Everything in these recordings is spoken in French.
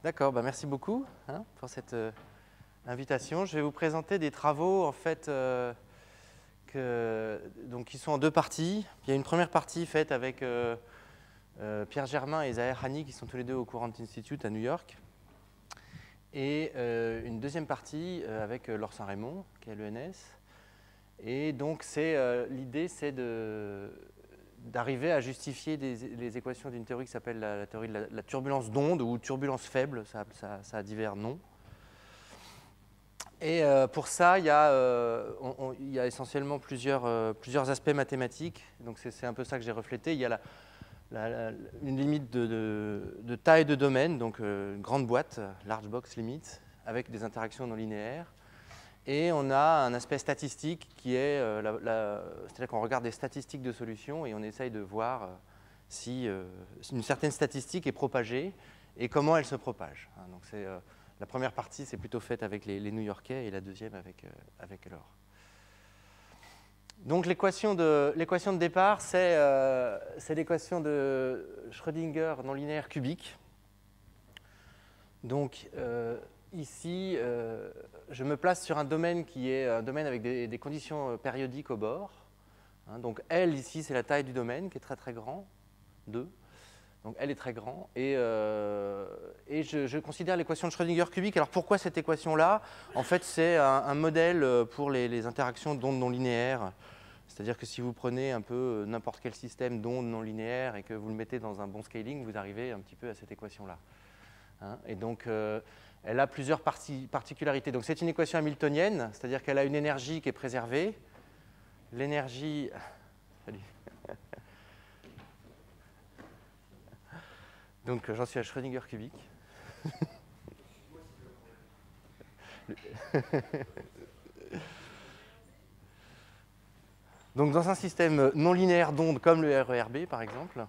D'accord, bah merci beaucoup pour cette invitation. Je vais vous présenter des travaux en fait, qui sont en deux parties. Il y a une première partie faite avec Pierre Germain et Zahir Hani qui sont tous les deux au Courant Institute à New York. Et une deuxième partie avec Laure Saint-Raymond qui est à l'ENS. Et donc l'idée c'est d'arriver à justifier les équations d'une théorie qui s'appelle la théorie de la turbulence d'onde ou turbulence faible, ça a divers noms. Et pour ça, il y a essentiellement plusieurs aspects mathématiques, donc c'est un peu ça que j'ai reflété. Il y a une limite de taille de domaine, donc une grande boîte, large box limit, avec des interactions non linéaires. Et on a un aspect statistique qui est, c'est-à-dire qu'on regarde des statistiques de solutions et on essaye de voir si une certaine statistique est propagée et comment elle se propage. Donc la première partie, c'est plutôt faite avec les New-Yorkais et la deuxième avec Laure. Donc l'équation de départ, c'est l'équation de Schrödinger non linéaire cubique. Donc ici, je me place sur un domaine qui est un domaine avec des conditions périodiques au bord. Donc L ici, c'est la taille du domaine qui est très très grand, 2. Donc L est très grand. Et je considère l'équation de Schrödinger cubique. Alors pourquoi cette équation-là? En fait, c'est un modèle pour les interactions d'ondes non linéaires. C'est-à-dire que si vous prenez un peu n'importe quel système d'ondes non linéaires et que vous le mettez dans un bon scaling, vous arrivez un petit peu à cette équation-là. Et donc, elle a plusieurs particularités. Donc, c'est une équation hamiltonienne, c'est-à-dire qu'elle a une énergie qui est préservée. L'énergie... Salut. Donc, j'en suis à Schrödinger cubique. Donc, dans un système non linéaire d'ondes comme le RERB, par exemple,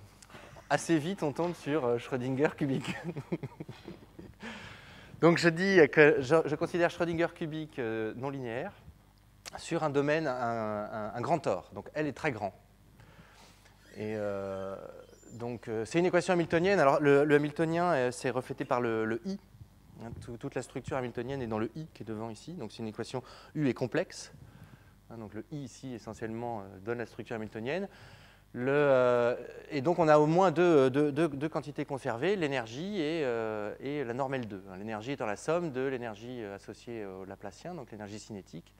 assez vite, on tombe sur Schrödinger cubique. Donc, je dis que je considère Schrödinger cubique non linéaire sur un domaine, un grand or. Donc, L est très grand. Et donc, c'est une équation hamiltonienne. Alors, le hamiltonien, c'est reflété par le I. Toute la structure hamiltonienne est dans le I qui est devant ici. Donc, c'est une équation U est complexe. Donc, le I ici, essentiellement, donne la structure hamiltonienne. Et donc, on a au moins deux quantités conservées, l'énergie et la norme L2. L'énergie étant la somme de l'énergie associée au Laplacien, donc l'énergie cinétique,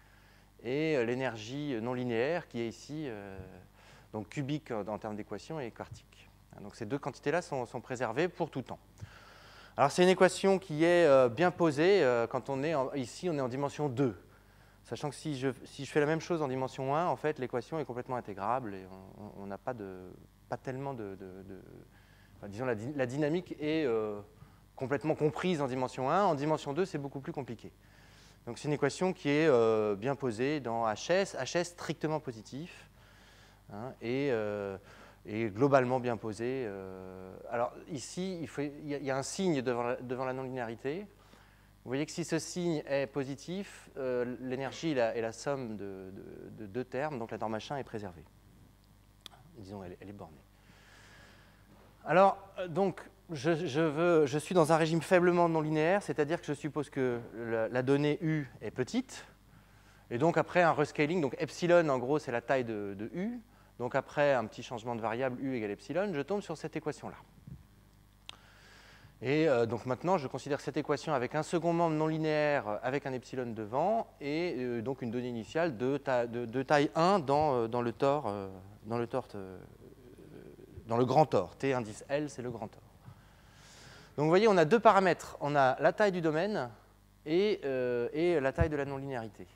et l'énergie non linéaire qui est ici, donc cubique en termes d'équation et quartique. Donc, ces deux quantités-là sont préservées pour tout temps. Alors, c'est une équation qui est bien posée quand on est ici, on est en dimension 2. Sachant que si je fais la même chose en dimension 1, en fait, l'équation est complètement intégrable et on n'a pas tellement enfin, disons, la dynamique est complètement comprise en dimension 1. En dimension 2, c'est beaucoup plus compliqué. Donc, c'est une équation qui est bien posée dans HS strictement positif et globalement bien posée. Alors, ici, il y a un signe devant la non-linéarité. Vous voyez que si ce signe est positif, l'énergie est la somme de deux termes, donc la norme H1 est préservée. Disons, elle est bornée. Alors, donc, je suis dans un régime faiblement non linéaire, c'est-à-dire que je suppose que la donnée U est petite, et donc après un rescaling, donc epsilon, en gros, c'est la taille de U, donc après un petit changement de variable U égale epsilon, je tombe sur cette équation-là. Et donc maintenant, je considère cette équation avec un second membre non linéaire avec un epsilon devant et donc une donnée initiale de taille 1 dans le grand tor. T indice L, c'est le grand tor. Donc vous voyez, on a deux paramètres. On a la taille du domaine et la taille de la non-linéarité.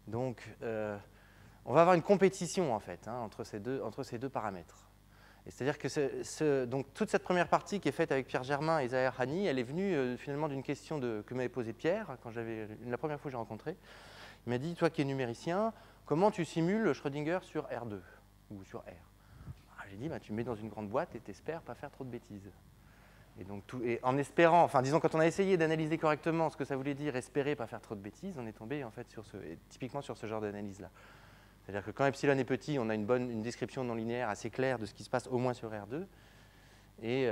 Donc on va avoir une compétition en fait entre ces deux paramètres. C'est-à-dire que donc, toute cette première partie qui est faite avec Pierre Germain et Zahir Hani, elle est venue finalement d'une question que m'avait posée Pierre la première fois que j'ai rencontré. Il m'a dit, toi qui es numéricien, comment tu simules Schrödinger sur R2 ou sur R? J'ai dit, tu me mets dans une grande boîte et tu espères pas faire trop de bêtises. Et donc, en espérant, enfin disons quand on a essayé d'analyser correctement ce que ça voulait dire espérer pas faire trop de bêtises, on est tombé en fait typiquement sur ce genre d'analyse-là. C'est-à-dire que quand epsilon est petit, on a une description non linéaire assez claire de ce qui se passe au moins sur R2. Et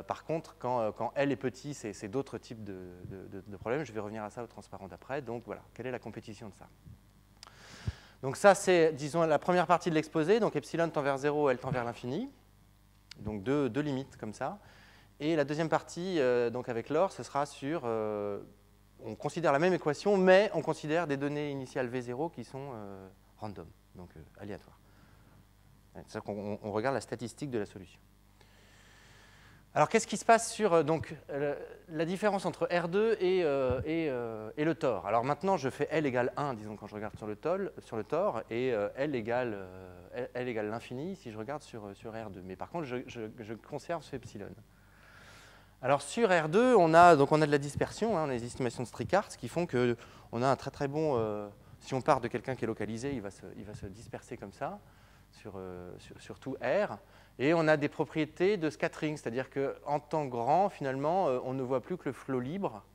par contre, quand L est petit, c'est d'autres types de problèmes. Je vais revenir à ça au transparent d'après. Donc voilà, quelle est la compétition de ça? Donc ça, c'est, disons, la première partie de l'exposé. Donc epsilon tend vers 0, L tend vers l'infini. Donc deux limites comme ça. Et la deuxième partie, donc avec l'or, ce sera sur... on considère la même équation, mais on considère des données initiales V0 qui sont random, donc aléatoires. C'est-à-dire qu'on regarde la statistique de la solution. Alors, qu'est-ce qui se passe sur la différence entre R2 et le TOR? Alors maintenant, je fais L égale 1, disons, quand je regarde sur le TOR, et L égale l'infini si je regarde sur R2. Mais par contre, je conserve ce epsilon. Alors sur R2, on a de la dispersion, hein, on a les estimations de Stricart qui font qu'on a un très très bon... si on part de quelqu'un qui est localisé, il va se disperser comme ça sur tout R. Et on a des propriétés de scattering, c'est-à-dire qu'en temps grand, finalement, on ne voit plus que le flot libre.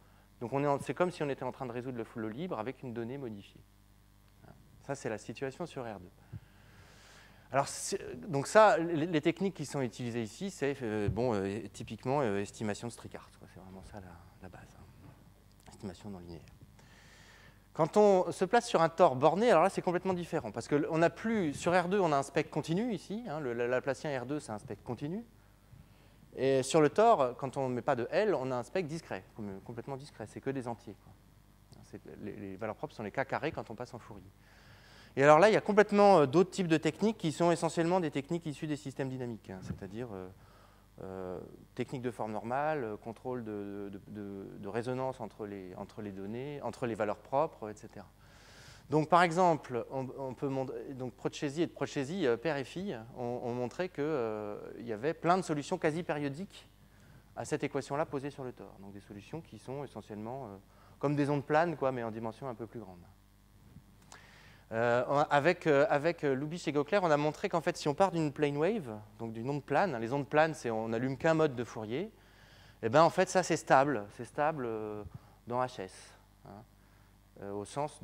Donc c'est comme si on était en train de résoudre le flot libre avec une donnée modifiée. Ça, c'est la situation sur R2. Alors, donc ça, les techniques qui sont utilisées ici, c'est typiquement estimation de Stricart. C'est vraiment ça la base. Hein. Estimation non linéaire. Quand on se place sur un TOR borné, alors là, c'est complètement différent. Parce qu'on n'a plus, sur R2, on a un spec continu ici. Hein, le Laplacien R2, c'est un spec continu. Et sur le TOR, quand on ne met pas de L, on a un spec discret, complètement discret. C'est que des entiers. Les valeurs propres sont les cas carrés quand on passe en Fourier. Et alors là, il y a complètement d'autres types de techniques qui sont essentiellement des techniques issues des systèmes dynamiques, hein, c'est-à-dire techniques de forme normale, contrôle de résonance entre les données, entre les valeurs propres, etc. Donc par exemple, on peut donc Procesi et de Procesi, père et fille, ont montré qu'il y avait plein de solutions quasi périodiques à cette équation-là posée sur le TOR. Donc des solutions qui sont essentiellement comme des ondes planes, quoi, mais en dimension un peu plus grande. Avec Lubitsch et Gaukler, on a montré qu'en fait, si on part d'une plane wave, donc d'une onde plane, les ondes planes, on n'allume qu'un mode de Fourier, et bien en fait, ça c'est stable dans HS, hein, au sens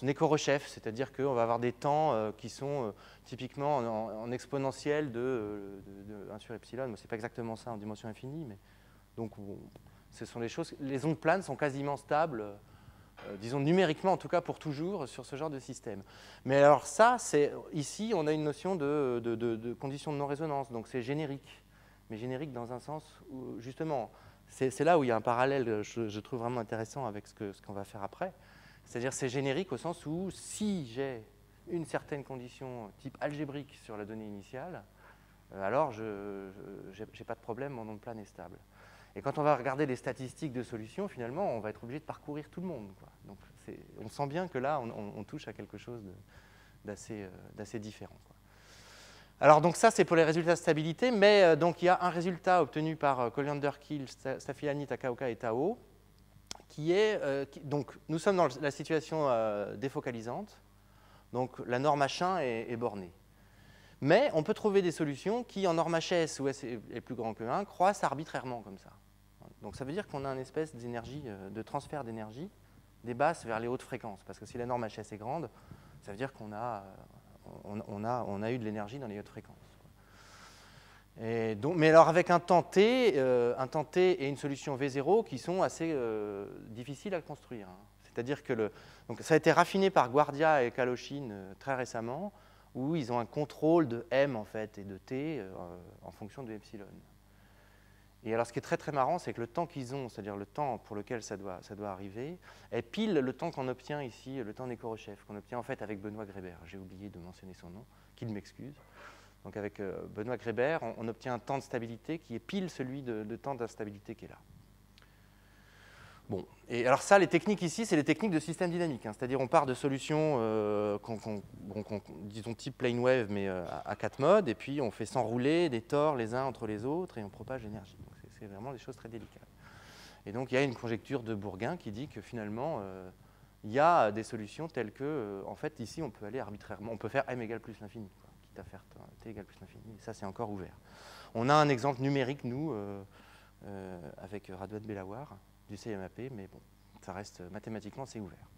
Nekoroshev, c'est-à-dire qu'on va avoir des temps qui sont typiquement en exponentielle de 1 sur epsilon. Ce n'est pas exactement ça en dimension infinie, mais donc ce sont les choses. Les ondes planes sont quasiment stables. Disons numériquement en tout cas pour toujours sur ce genre de système. Mais alors ça, ici on a une notion de conditions de non-résonance, donc c'est générique, mais générique dans un sens où justement, c'est là où il y a un parallèle, je trouve vraiment intéressant avec ce qu'on va faire après, c'est-à-dire c'est générique au sens où si j'ai une certaine condition type algébrique sur la donnée initiale, alors je n'ai pas de problème, mon onde plane est stable. Et quand on va regarder les statistiques de solutions, finalement, on va être obligé de parcourir tout le monde, quoi. Donc, on sent bien que là, on touche à quelque chose d'assez différent, quoi. Alors, donc ça, c'est pour les résultats de stabilité, mais donc il y a un résultat obtenu par Colliander, Kiel, Stafilani, Takaoka et Tao, qui est... donc, nous sommes dans la situation défocalisante, donc la norme H1 est bornée. Mais on peut trouver des solutions qui, en norme HS, où S est plus grand que 1, croissent arbitrairement comme ça. Donc ça veut dire qu'on a une espèce d'énergie, de transfert d'énergie des basses vers les hautes fréquences. Parce que si la norme HS est grande, ça veut dire qu'on a eu de l'énergie dans les hautes fréquences. Et donc, mais alors avec un temps t et une solution V0 qui sont assez difficiles à construire. Hein. C'est-à-dire que donc ça a été raffiné par Guardia et Kaloshin très récemment, où ils ont un contrôle de M en fait, et de T en fonction de epsilon. Et alors ce qui est très très marrant, c'est que le temps qu'ils ont, c'est-à-dire le temps pour lequel ça doit arriver, est pile le temps qu'on obtient ici, le temps Nekoroshev, qu'on obtient en fait avec Benoît Gréber. J'ai oublié de mentionner son nom, qu'il m'excuse. Donc avec Benoît Gréber, on obtient un temps de stabilité qui est pile celui de temps d'instabilité qui est là. Bon, et alors ça, les techniques ici, c'est les techniques de système dynamique, hein, c'est-à-dire on part de solutions, disons type plane wave, mais à 4 modes, et puis on fait s'enrouler des tors les uns entre les autres, et on propage l'énergie. Donc c'est vraiment des choses très délicates. Et donc il y a une conjecture de Bourgain qui dit que finalement, il y a des solutions telles que, en fait, ici, on peut aller arbitrairement, on peut faire m égale plus l'infini, quitte à faire t égale plus l'infini, et ça, c'est encore ouvert. On a un exemple numérique, nous, avec Radouet Belawar, du CMAP, mais bon, ça reste mathématiquement, c'est ouvert.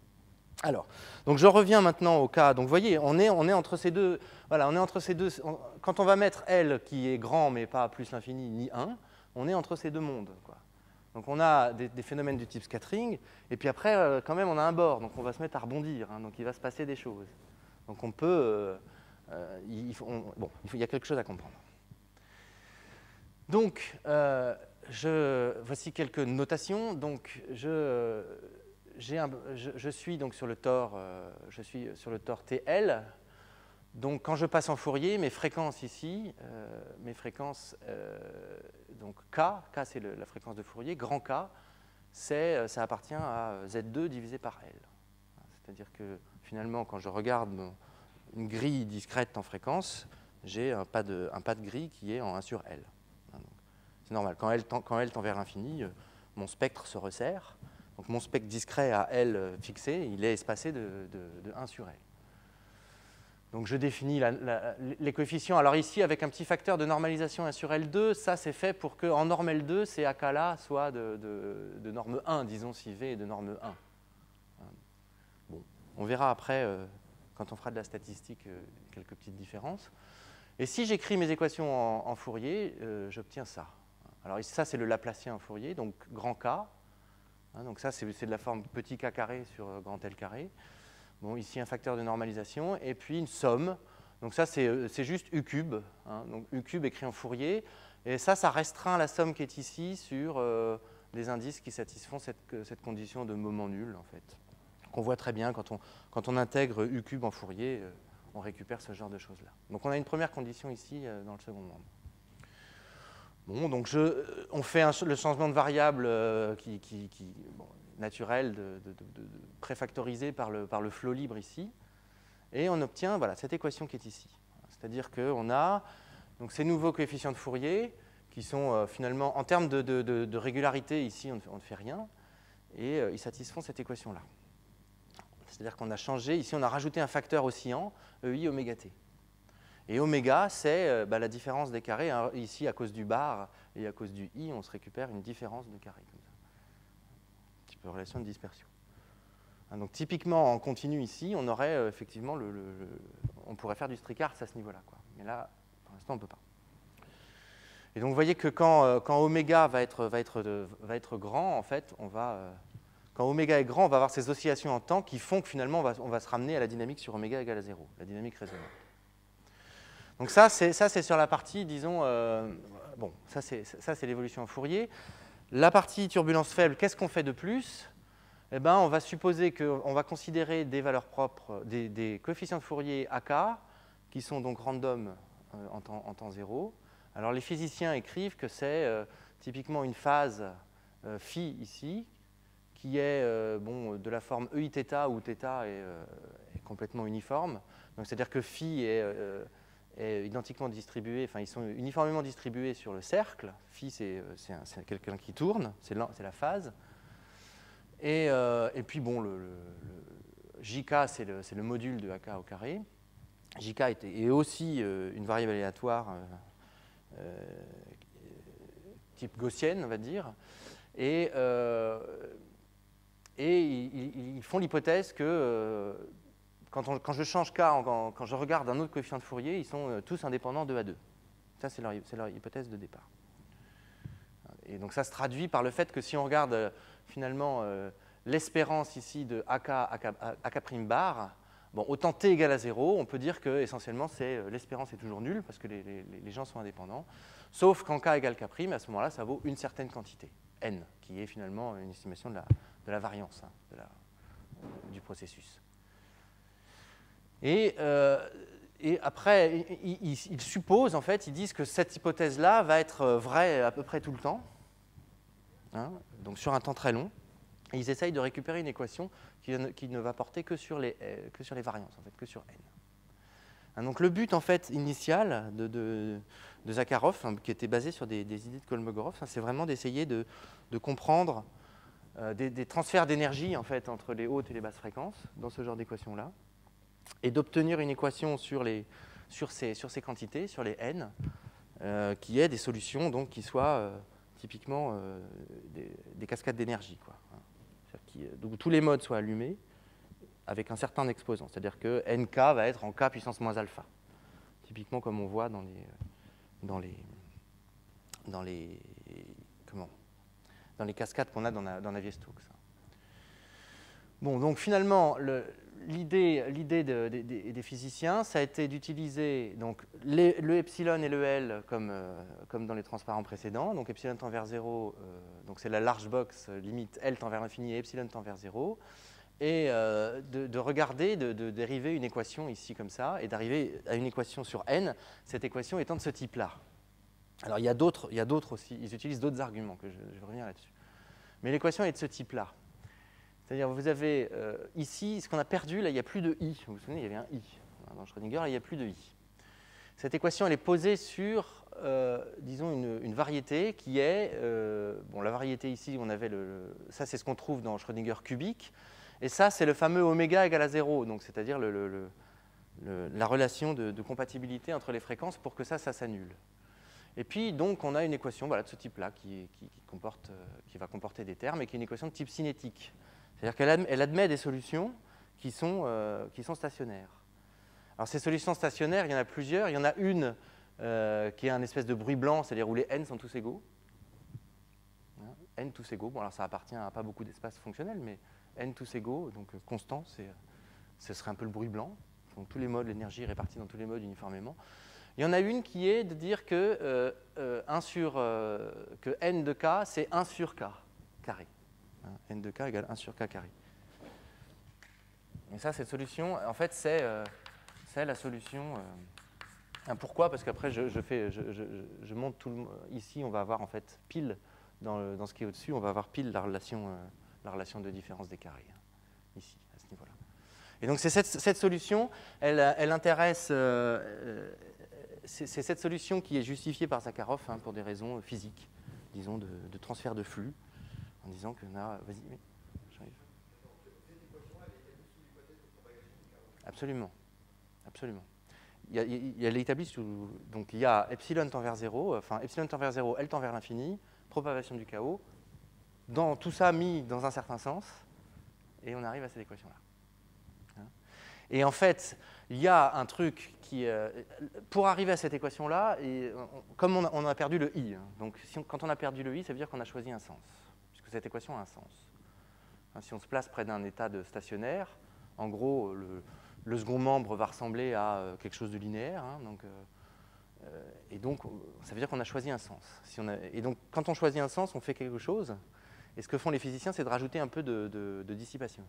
Alors, donc je reviens maintenant au cas. Donc vous voyez, on est entre ces deux. Voilà, on est entre ces deux. Quand on va mettre L qui est grand mais pas plus l'infini ni 1, on est entre ces deux mondes, quoi. Donc on a des phénomènes du type scattering, et puis après, quand même, on a un bord, donc on va se mettre à rebondir, hein, donc il va se passer des choses. Donc on peut. Il y a quelque chose à comprendre. Donc, voici quelques notations. Donc, je suis donc sur le tore, TL. Donc, quand je passe en Fourier, mes fréquences ici, donc K c'est la fréquence de Fourier, grand K, ça appartient à Z2 divisé par L. C'est-à-dire que finalement, quand je regarde une grille discrète en fréquence, j'ai un pas de grille qui est en 1 sur L. C'est normal. Quand L tend vers l'infini, mon spectre se resserre. Donc mon spectre discret à L fixé, il est espacé de 1 sur L. Donc je définis les coefficients. Alors ici, avec un petit facteur de normalisation 1 sur L2, ça c'est fait pour qu'en norme L2, ces AK-là soient de norme 1, disons si V est de norme 1. Bon, on verra après, quand on fera de la statistique, quelques petites différences. Et si j'écris mes équations en Fourier, j'obtiens ça. Alors ici, ça c'est le Laplacien en Fourier, donc grand K. Donc ça c'est de la forme petit k carré sur grand L carré. Bon, ici un facteur de normalisation, et puis une somme. Donc ça c'est juste U cube. Donc U cube écrit en Fourier. Et ça restreint la somme qui est ici sur les indices qui satisfont cette condition de moment nul, en fait. Qu'on voit très bien quand on intègre U cube en Fourier, on récupère ce genre de choses-là. Donc on a une première condition ici dans le second membre. Bon, donc on fait le changement de variable naturel, préfactorisé par le flot libre ici, et on obtient cette équation qui est ici. C'est-à-dire qu'on a donc, ces nouveaux coefficients de Fourier qui sont finalement, en termes de régularité, ici on ne fait rien, et ils satisfont cette équation-là. C'est-à-dire qu'on a changé, ici on a rajouté un facteur oscillant, EI oméga t. Et oméga, c'est la différence des carrés. Hein. Ici, à cause du bar et à cause du i, on se récupère une différence de carré. Comme ça. Un petit peu relation de dispersion. Hein, donc typiquement, en continu ici, on aurait effectivement on pourrait faire du Strichardt à ce niveau-là. Mais là, pour l'instant, on ne peut pas. Et donc vous voyez que quand oméga va être grand, en fait, quand oméga est grand, on va avoir ces oscillations en temps qui font que finalement, on va se ramener à la dynamique sur oméga égale à 0, la dynamique résonante. Donc ça c'est sur la partie, disons, ça c'est l'évolution en Fourier. La partie turbulence faible, qu'est-ce qu'on fait de plus? Eh ben, on va supposer qu'on va considérer des valeurs propres, des coefficients de Fourier AK, qui sont donc random en temps 0. Alors les physiciens écrivent que c'est typiquement une phase phi ici, qui est de la forme EIθ, où θ est complètement uniforme. Donc c'est-à-dire que phi est identiquement distribué, enfin ils sont uniformément distribués sur le cercle. Phi c'est quelqu'un qui tourne, c'est la phase. Et puis bon, le JK c'est le module de AK au carré. JK est aussi une variable aléatoire type gaussienne, on va dire. Et ils font l'hypothèse que quand je change K, quand je regarde un autre coefficient de Fourier, ils sont tous indépendants de A2. Ça, c'est leur hypothèse de départ. Et donc ça se traduit par le fait que si on regarde finalement l'espérance ici de AK' bar, bon, autant t égale à 0, on peut dire que essentiellement l'espérance est toujours nulle parce que les gens sont indépendants, sauf quand k égale k', à ce moment-là, ça vaut une certaine quantité, n, qui est finalement une estimation de la variance du processus. Et après, ils supposent, en fait, ils disent que cette hypothèse-là va être vraie à peu près tout le temps, hein, donc sur un temps très long. Et ils essayent de récupérer une équation qui ne va porter que sur les variances, en fait, que sur n. Hein, donc le but, en fait, initial de Zakharov, hein, qui était basé sur des idées de Kolmogorov, hein, c'est vraiment d'essayer de comprendre des transferts d'énergie, en fait, entre les hautes et les basses fréquences dans ce genre d'équation-là, et d'obtenir une équation sur ces quantités, sur les n, qui ait des solutions donc, qui soient typiquement des cascades d'énergie. Donc tous les modes soient allumés avec un certain exposant. C'est-à-dire que nk va être en k puissance moins alpha. Typiquement comme on voit dans les cascades qu'on a dans Navier-Stokes. Bon, donc finalement, l'idée des physiciens, ça a été d'utiliser le epsilon et le L comme dans les transparents précédents. Donc epsilon tend vers 0, donc c'est la large box, limite L tend vers l'infini et epsilon tend vers 0. Et de regarder, de dériver une équation ici comme ça, et d'arriver à une équation sur n, cette équation étant de ce type-là. Alors il y a d'autres aussi, ils utilisent d'autres arguments, que je vais revenir là-dessus. Mais l'équation est de ce type-là. C'est-à-dire vous avez ici, ce qu'on a perdu, là il n'y a plus de i. Vous vous souvenez, il y avait un i. Dans Schrödinger, là, il n'y a plus de i. Cette équation, elle est posée sur, disons, une variété qui est, bon, la variété ici, on avait ça c'est ce qu'on trouve dans Schrödinger cubique, et ça c'est le fameux oméga égale à 0, donc c'est-à-dire la relation de compatibilité entre les fréquences pour que ça s'annule. Et puis, donc, on a une équation voilà, de ce type-là qui va comporter des termes et qui est une équation de type cinétique. C'est-à-dire qu'elle admet des solutions qui sont stationnaires. Alors, ces solutions stationnaires, il y en a plusieurs. Il y en a une qui est un espèce de bruit blanc, c'est-à-dire où les n sont tous égaux. N tous égaux. Bon, alors ça appartient à pas beaucoup d'espaces fonctionnels, mais n tous égaux, donc constant, ce serait un peu le bruit blanc. Donc, tous les modes, l'énergie est répartie dans tous les modes uniformément. Il y en a une qui est de dire que, que n de k, c'est 1 sur k carré. N de k égale 1 sur k carré. Et ça, cette solution, en fait, c'est la solution. Pourquoi? Parce qu'après, je monte tout ici, on va avoir en fait pile, dans ce qui est au-dessus, on va avoir pile la relation de différence des carrés, ici, à ce niveau-là. Et donc, c'est cette solution, elle intéresse... c'est cette solution qui est justifiée par Zakharov pour des raisons physiques, disons, de transfert de flux, en disant que là, vas-y, oui, j'arrive. Cette équation, elle est établie sous l'hypothèse de propagation du chaos. Absolument, absolument. Elle est établie sous, donc il y a epsilon tend vers 0, enfin epsilon tend vers 0, L tend vers l'infini, propagation du chaos, dans tout ça mis dans un certain sens, et on arrive à cette équation-là. Et en fait, il y a un truc qui, pour arriver à cette équation-là, comme on a perdu le i, donc quand on a perdu le i, ça veut dire qu'on a choisi un sens, puisque cette équation a un sens. Si on se place près d'un état de stationnaire, en gros, le second membre va ressembler à quelque chose de linéaire, et donc ça veut dire qu'on a choisi un sens. Et donc quand on choisit un sens, on fait quelque chose, et ce que font les physiciens, c'est de rajouter un peu de dissipation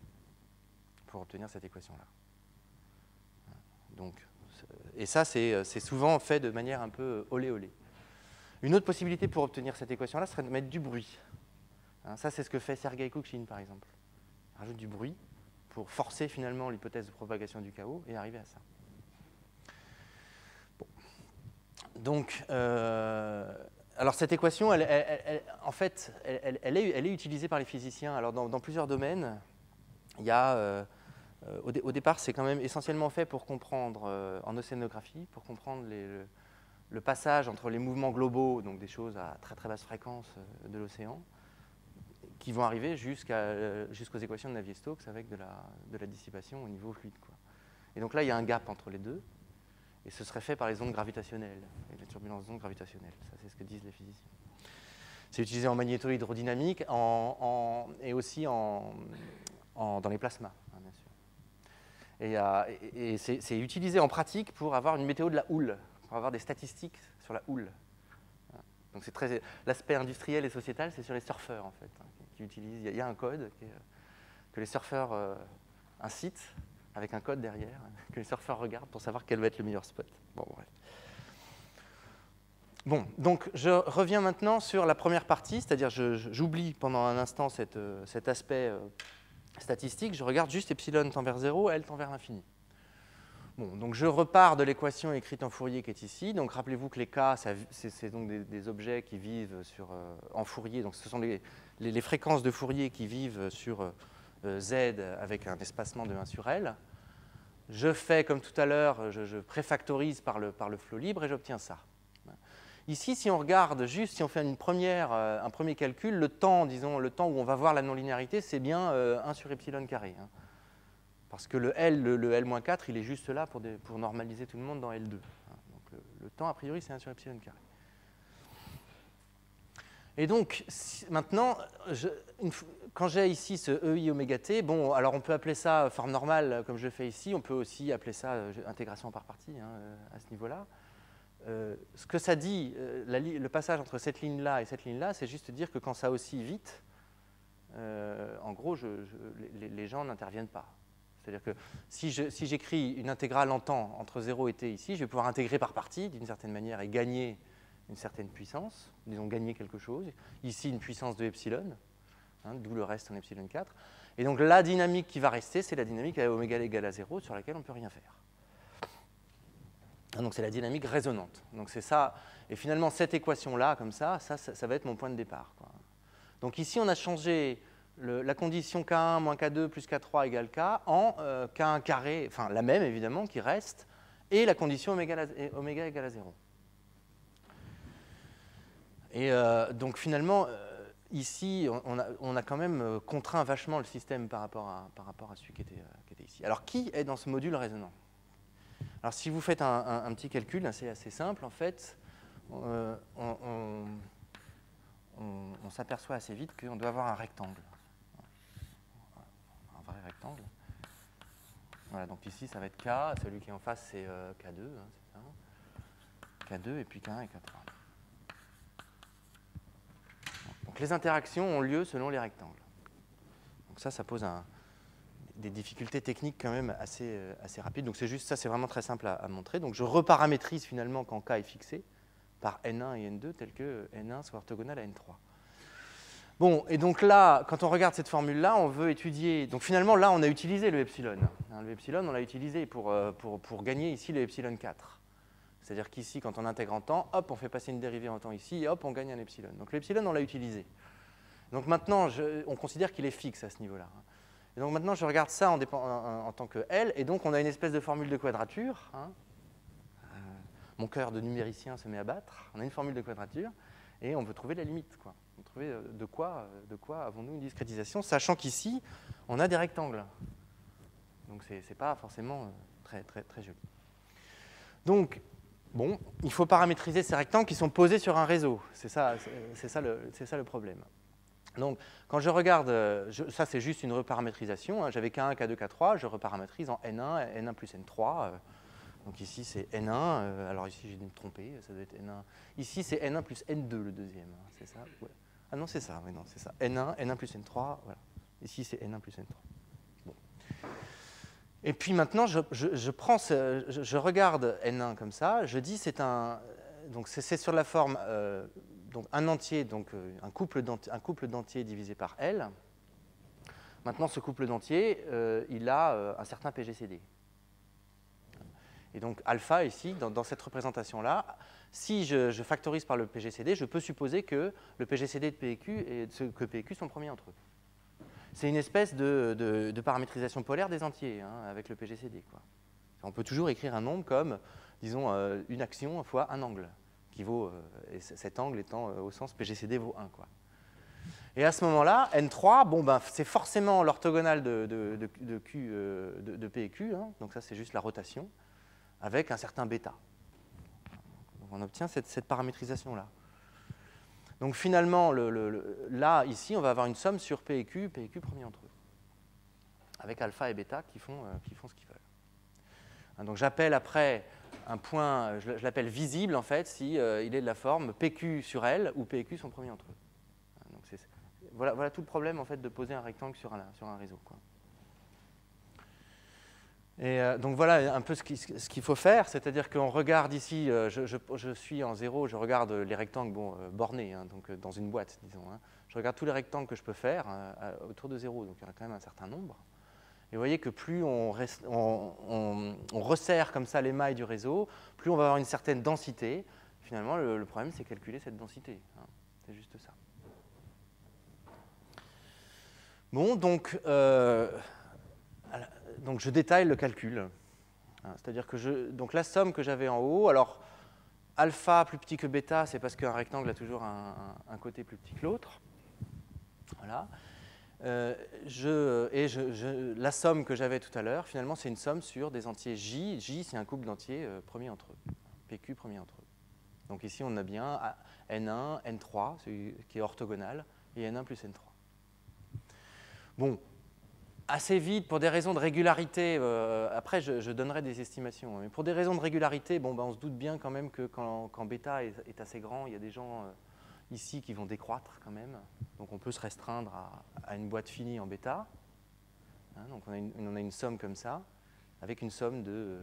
pour obtenir cette équation-là. Donc, et ça, c'est souvent fait de manière un peu olé-olé. Une autre possibilité pour obtenir cette équation-là serait de mettre du bruit. Ça, c'est ce que fait Sergei Kukshin, par exemple. Il rajoute du bruit pour forcer finalement l'hypothèse de propagation du chaos et arriver à ça. Bon. Donc, alors cette équation, en fait, elle est utilisée par les physiciens. Alors, dans plusieurs domaines, il y a... au départ, c'est quand même essentiellement fait pour comprendre, en océanographie, pour comprendre le passage entre les mouvements globaux, donc des choses à très très basse fréquence de l'océan, qui vont arriver jusqu'aux équations de Navier-Stokes avec de la dissipation au niveau fluide, quoi. Et donc là, il y a un gap entre les deux, et ce serait fait par les ondes gravitationnelles, et les turbulences d'ondes gravitationnelles. Ça, c'est ce que disent les physiciens. C'est utilisé en magnéto-hydrodynamique et aussi dans les plasmas. Et c'est utilisé en pratique pour avoir une météo de la houle, pour avoir des statistiques sur la houle. Donc c'est l'aspect industriel et sociétal, c'est sur les surfeurs en fait, qui utilisent. Il y a un code que les surfeurs incitent, avec un code derrière, que les surfeurs regardent pour savoir quel va être le meilleur spot. Bon, bref. Bon, donc je reviens maintenant sur la première partie, c'est-à-dire j'oublie pendant un instant cet aspect statistique, je regarde juste epsilon tend vers 0, L tend vers l'infini. Bon, donc je repars de l'équation écrite en Fourier qui est ici. Donc rappelez-vous que les K, c'est donc des objets qui vivent en Fourier. Donc ce sont les fréquences de Fourier qui vivent sur Z avec un espacement de 1 sur L. Je fais comme tout à l'heure, je préfactorise par le flot libre et j'obtiens ça. Ici, si on regarde juste, si on fait un premier calcul, le temps, disons, le temps où on va voir la non-linéarité, c'est bien 1 sur epsilon carré. Parce que le L-4, il est juste là pour normaliser tout le monde dans L2. Donc le temps, a priori, c'est 1 sur epsilon carré. Et donc, maintenant, quand j'ai ici ce EI oméga t, bon, alors on peut appeler ça forme normale, comme je le fais ici. On peut aussi appeler ça intégration par partie, hein, à ce niveau-là. Ce que ça dit, le passage entre cette ligne-là et cette ligne-là, c'est juste dire que quand ça oscille vite, en gros, les gens n'interviennent pas. C'est-à-dire que si j'écris une intégrale en temps entre 0 et t ici, je vais pouvoir intégrer par partie, d'une certaine manière, et gagner une certaine puissance, disons gagner quelque chose. Ici, une puissance de epsilon, hein, d'où le reste en epsilon 4. Et donc, la dynamique qui va rester, c'est la dynamique à oméga égale à 0, sur laquelle on ne peut rien faire. Donc, c'est la dynamique résonante. Donc, c'est ça. Et finalement, cette équation-là, comme ça va être mon point de départ, quoi. Donc, ici, on a changé la condition K1 moins K2 plus K3 égale K en K1 carré, enfin, la même, évidemment, qui reste, et la condition oméga égale à 0. Et donc, finalement, ici, on a quand même contraint vachement le système par rapport à celui qui était ici. Alors, qui est dans ce module résonant? Alors, si vous faites un petit calcul, c'est assez simple, en fait, on s'aperçoit assez vite qu'on doit avoir un rectangle. Un vrai rectangle. Voilà, donc ici, ça va être K, celui qui est en face, c'est K2, hein, c'est ça. K2, et puis K1 et K3. Donc, les interactions ont lieu selon les rectangles. Donc ça pose des difficultés techniques quand même assez rapides. Donc c'est juste ça, c'est vraiment très simple à montrer. Donc je reparamétrise finalement quand K est fixé par N1 et N2 tel que N1 soit orthogonal à N3. Bon, et donc là, quand on regarde cette formule-là, on veut étudier... Donc finalement, là, on a utilisé le epsilon. Le epsilon, on l'a utilisé pour gagner ici le epsilon 4. C'est-à-dire qu'ici, quand on intègre en temps, hop, on fait passer une dérivée en temps ici, et hop, on gagne un epsilon. Donc l'epsilon, on l'a utilisé. Donc maintenant, on considère qu'il est fixe à ce niveau-là. Et donc maintenant, je regarde ça en tant que L, et donc on a une espèce de formule de quadrature. Hein. Mon cœur de numéricien se met à battre. On a une formule de quadrature, et on veut trouver la limite, quoi. On veut trouver de quoi avons-nous une discrétisation, sachant qu'ici, on a des rectangles. Donc c'est pas forcément très joli. Donc, bon, il faut paramétriser ces rectangles qui sont posés sur un réseau. C'est ça le problème. Donc, quand je regarde, ça c'est juste une reparamétrisation. Hein, j'avais K1, K2, K3, je reparamétrise en N1, N1 plus N3. Donc ici c'est N1, alors ici j'ai dû me tromper, ça doit être N1. Ici c'est N1 plus N2 le deuxième, hein, c'est ça? Ouais. Ah non, c'est ça, oui, non, c'est ça. N1, N1 plus N3, voilà. Ici c'est N1 plus N3. Bon. Et puis maintenant, je regarde N1 comme ça, je dis donc c'est sur la forme donc un entier, donc un couple d'entiers divisé par L. Maintenant, ce couple d'entiers, il a un certain PGCD. Et donc alpha ici, dans cette représentation-là, si je factorise par le PGCD, je peux supposer que le PGCD de PQ et que PQ sont premiers entre eux. C'est une espèce de paramétrisation polaire des entiers, hein, avec le PGCD, quoi. On peut toujours écrire un nombre comme, disons, une action fois un angle, qui vaut, et cet angle étant au sens PGCD vaut 1, quoi. Et à ce moment-là, N3, bon, ben, c'est forcément l'orthogonale de P et Q, hein, donc ça c'est juste la rotation, avec un certain bêta. Donc on obtient cette paramétrisation-là. Donc finalement, là, ici, on va avoir une somme sur P et Q premiers entre eux, avec alpha et bêta qui font ce qu'ils veulent. Donc j'appelle après un point, je l'appelle visible en fait, si il est de la forme PQ sur L, où P et Q sont premiers entre eux. Donc voilà tout le problème en fait de poser un rectangle sur un réseau, quoi. Et donc voilà un peu ce qu'il faut faire, c'est-à-dire qu'on regarde ici, je suis en 0, je regarde les rectangles bornés, hein, donc dans une boîte, disons. Hein. Je regarde tous les rectangles que je peux faire autour de 0, donc il y en a quand même un certain nombre. Et vous voyez que plus on resserre comme ça les mailles du réseau, plus on va avoir une certaine densité. Finalement, le problème, c'est calculer cette densité. Hein. C'est juste ça. Bon, donc je détaille le calcul. C'est-à-dire que donc la somme que j'avais en haut, alors alpha plus petit que bêta, c'est parce qu'un rectangle a toujours un côté plus petit que l'autre. Voilà. La somme que j'avais tout à l'heure, finalement, c'est une somme sur des entiers J. J, c'est un couple d'entiers premiers entre eux. PQ premiers entre eux. Donc ici, on a bien N1, N3, qui est orthogonal, et N1 plus N3. Bon, assez vite, pour des raisons de régularité, après je donnerai des estimations, mais pour des raisons de régularité, bon, on se doute bien quand même que quand bêta est assez grand, il y a des gens ici qui vont décroître quand même. Donc on peut se restreindre à une boîte finie en bêta. Hein, donc on a une somme comme ça, avec une somme de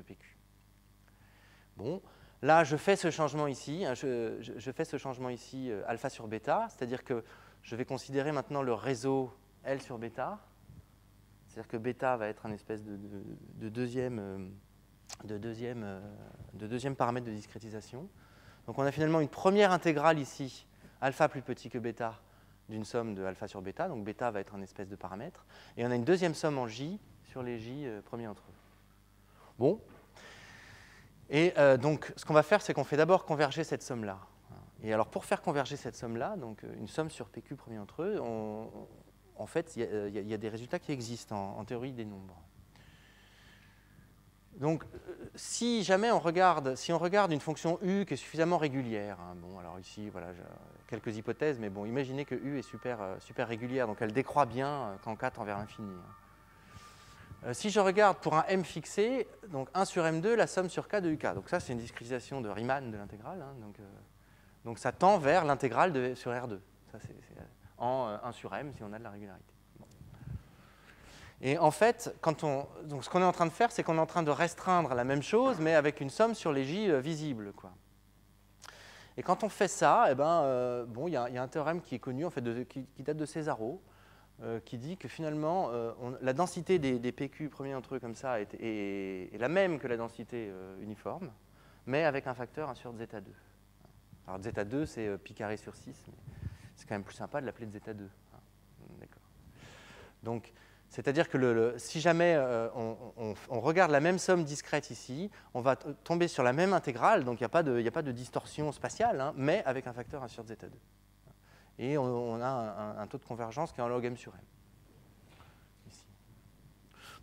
PQ. Bon, là je fais ce changement ici, hein, je fais ce changement ici alpha sur bêta, c'est-à-dire que je vais considérer maintenant le réseau L sur bêta. C'est-à-dire que bêta va être un espèce de deuxième paramètre de discrétisation. Donc on a finalement une première intégrale ici, alpha plus petit que bêta, d'une somme de alpha sur bêta. Donc bêta va être un espèce de paramètre. Et on a une deuxième somme en J sur les J premiers entre eux. Bon. Et donc ce qu'on va faire, c'est qu'on fait d'abord converger cette somme-là. Et alors pour faire converger cette somme-là, donc une somme sur PQ premiers entre eux, en fait, il y a des résultats qui existent en théorie des nombres. Donc, si jamais on regarde une fonction U qui est suffisamment régulière, hein, bon, alors ici, voilà, j'ai quelques hypothèses, mais bon, imaginez que U est super régulière, donc elle décroît bien quand 4 tend vers l'infini. Si je regarde pour un M fixé, donc 1 sur M2, la somme sur K de UK. Donc ça, c'est une discrétisation de Riemann de l'intégrale. Hein, donc ça tend vers l'intégrale sur R2. Ça, c'est en 1 sur M si on a de la régularité. Bon. Et en fait, donc ce qu'on est en train de faire, c'est qu'on est en train de restreindre la même chose, mais avec une somme sur les J visibles, quoi. Et quand on fait ça, eh ben, bon, il y a un théorème qui est connu, en fait, qui date de Cesaro, qui dit que finalement, la densité des PQ premiers entre eux comme ça est la même que la densité uniforme, mais avec un facteur 1 sur zeta 2. Alors zeta 2, c'est pi carré sur 6, mais c'est quand même plus sympa de l'appeler zeta 2. D'accord. Donc, c'est-à-dire que si jamais on regarde la même somme discrète ici, on va tomber sur la même intégrale, donc il n'y a pas de distorsion spatiale, hein, mais avec un facteur 1 sur zeta 2. Et on a un taux de convergence qui est en log M sur M. Ici.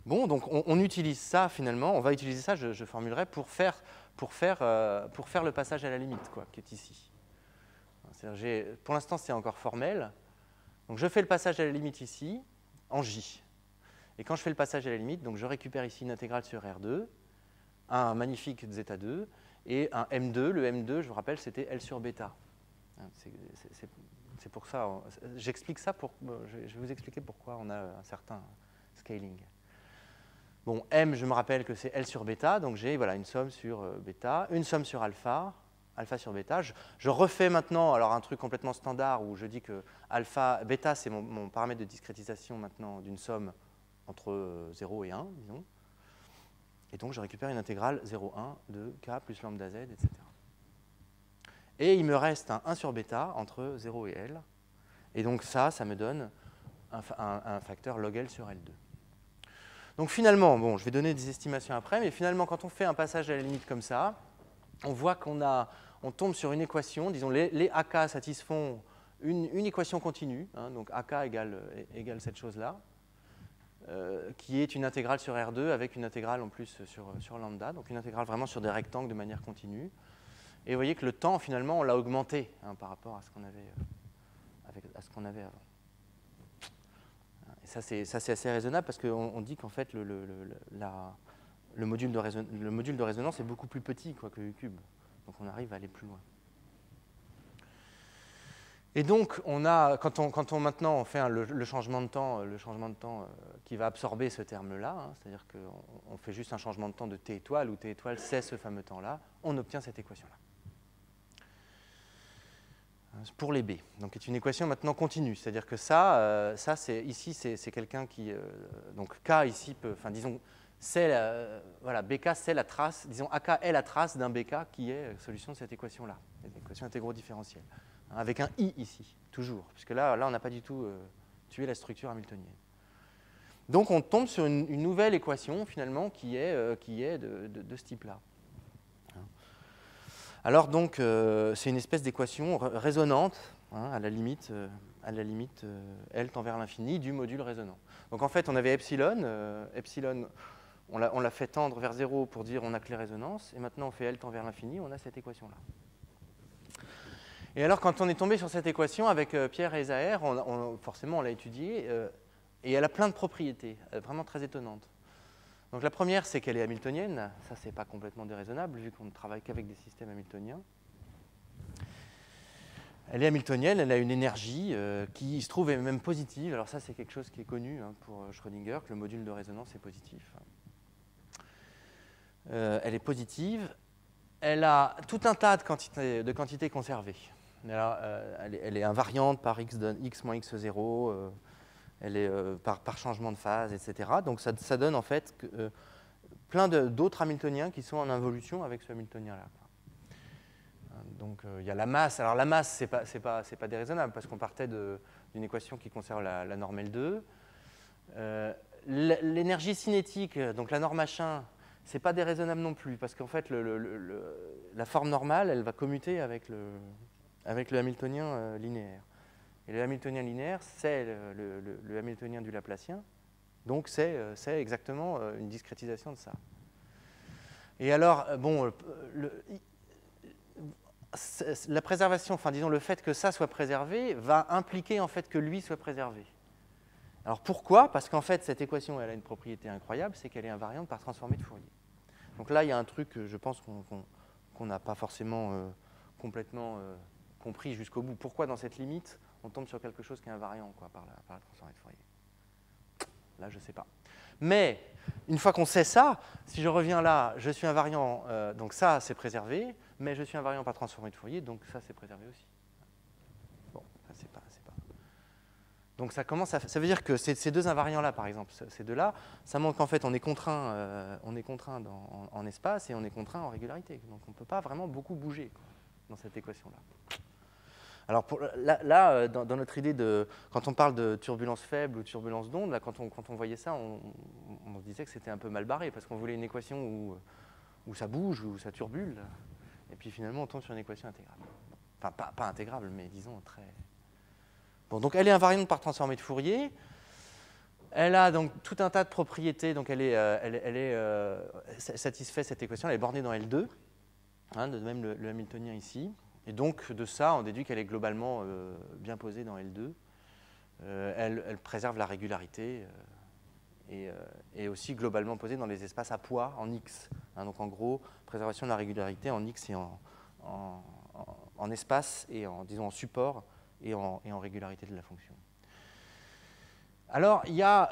Bon, donc on utilise ça finalement, on va utiliser ça, je formulerai, pour faire le passage à la limite, quoi, qui est ici. Pour l'instant, c'est encore formel. Donc je fais le passage à la limite ici, en J. Et quand je fais le passage à la limite, donc je récupère ici une intégrale sur R2, un magnifique zeta 2, et un M2. Le M2, je vous rappelle, c'était L sur bêta. C'est pour ça, j'explique ça, je vais vous expliquer pourquoi on a un certain scaling. Bon, M, je me rappelle que c'est L sur bêta, donc j'ai voilà, une somme sur bêta, une somme sur alpha sur bêta. Je refais maintenant alors un truc complètement standard où je dis que bêta, c'est mon paramètre de discrétisation maintenant d'une somme entre 0 et 1, disons. Et donc je récupère une intégrale 0,1 de k plus lambda z, etc. Et il me reste un 1 sur bêta entre 0 et L. Et donc ça me donne un facteur log L sur L2. Donc finalement, bon, je vais donner des estimations après, mais finalement, quand on fait un passage à la limite comme ça, on voit on tombe sur une équation, disons les AK satisfont une équation continue, hein, donc AK égale cette chose-là, qui est une intégrale sur R2 avec une intégrale en plus sur lambda, donc une intégrale vraiment sur des rectangles de manière continue. Et vous voyez que le temps, finalement, on l'a augmenté par rapport à ce qu'on avait avant. Et ça, c'est assez raisonnable parce qu'on dit qu'en fait, le module de résonance est beaucoup plus petit que U cube. Donc on arrive à aller plus loin. Et donc, quand on maintenant on fait le changement de temps qui va absorber ce terme-là, hein, c'est-à-dire qu'on fait juste un changement de temps de t étoile, où t étoile c'est ce fameux temps-là, on obtient cette équation-là. Pour les B. Donc, c'est une équation maintenant continue. C'est-à-dire que ici, c'est quelqu'un qui... donc, K ici peut... Enfin, disons, voilà, BK, c'est la trace... Disons, AK est la trace d'un BK qui est solution de cette équation-là. L'équation intégro-différentielle. Avec un I ici, toujours. Puisque là on n'a pas du tout tué la structure hamiltonienne. Donc, on tombe sur une nouvelle équation, finalement, qui est de ce type-là. Alors donc, c'est une espèce d'équation résonante, hein, à la limite, à la limite L tend vers l'infini du module résonant. Donc en fait, on avait epsilon. Epsilon, on l'a fait tendre vers 0 pour dire on a que les résonances. Et maintenant, on fait L tend vers l'infini, on a cette équation-là. Et alors, quand on est tombé sur cette équation avec Pierre et Zahir, forcément, on l'a étudiée. Et elle a plein de propriétés, vraiment très étonnantes. Donc la première, c'est qu'elle est hamiltonienne. Ça, c'est pas complètement déraisonnable, vu qu'on ne travaille qu'avec des systèmes hamiltoniens. Elle est hamiltonienne, elle a une énergie qui se trouve même positive. Alors ça, c'est quelque chose qui est connu pour Schrödinger, que le module de résonance est positif. Elle est positive. Elle a tout un tas de quantités conservées. Alors, elle est invariante par x moins x0, elle est par changement de phase, etc. Donc ça donne en fait plein d'autres hamiltoniens qui sont en involution avec ce hamiltonien-là. Donc il y a la masse. Alors la masse, c'est pas déraisonnable parce qu'on partait d'une équation qui conserve la norme L2. L'énergie cinétique, donc la norme H1, c'est pas déraisonnable non plus parce qu'en fait la forme normale, elle va commuter avec le hamiltonien linéaire. Et le hamiltonien linéaire, c'est le hamiltonien du Laplacien. Donc c'est exactement une discrétisation de ça. Et alors, bon, la préservation, enfin disons le fait que ça soit préservé, va impliquer en fait que lui soit préservé. Alors pourquoi? Parce qu'en fait, cette équation, elle a une propriété incroyable, c'est qu'elle est invariante par transformée de Fourier. Donc là, il y a un truc que je pense qu'on n'a pas forcément complètement compris jusqu'au bout. Pourquoi dans cette limite, on tombe sur quelque chose qui est invariant par la transformée de Fourier? Là, je ne sais pas. Mais une fois qu'on sait ça, si je reviens là, je suis invariant, donc ça, c'est préservé, mais je suis invariant par transformée de Fourier, donc ça, c'est préservé aussi. Bon, ça, c'est pas. Donc ça commence ça veut dire que ces deux invariants-là, par exemple, ces deux-là, ça montre qu'en fait, on est contraint en espace et on est contraint en régularité. Donc on ne peut pas vraiment beaucoup bouger dans cette équation-là. Alors là, dans notre idée quand on parle de turbulence faible ou turbulence d'onde, là, quand on voyait ça, on se disait que c'était un peu mal barré parce qu'on voulait une équation où ça bouge, où ça turbule, et puis finalement on tombe sur une équation intégrable. Enfin, pas intégrable, mais disons très... Bon, donc elle est invariante par transformée de Fourier. Elle a donc tout un tas de propriétés, donc elle satisfait cette équation, elle est bornée dans L2, de même le hamiltonien ici. Et donc, de ça, on déduit qu'elle est globalement bien posée dans L2. Elle préserve la régularité et aussi globalement posée dans les espaces à poids en X. Donc, en gros, préservation de la régularité en X et en espace et disons, en support et en régularité de la fonction. Alors, il y a...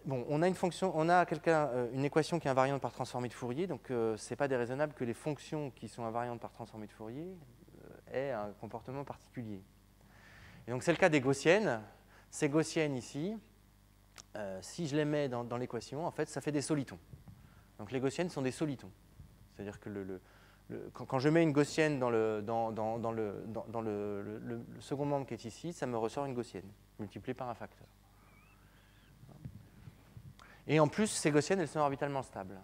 on a une équation qui est invariante par transformée de Fourier, donc ce n'est pas déraisonnable que les fonctions qui sont invariantes par transformée de Fourier aient un comportement particulier. Et donc c'est le cas des gaussiennes. Ces gaussiennes ici, si je les mets dans l'équation, en fait, ça fait des solitons. Donc les gaussiennes sont des solitons. C'est-à-dire que quand je mets une gaussienne dans le second membre qui est ici, ça me ressort une gaussienne, multipliée par un facteur. Et en plus, ces gaussiennes, elles sont orbitalement stables,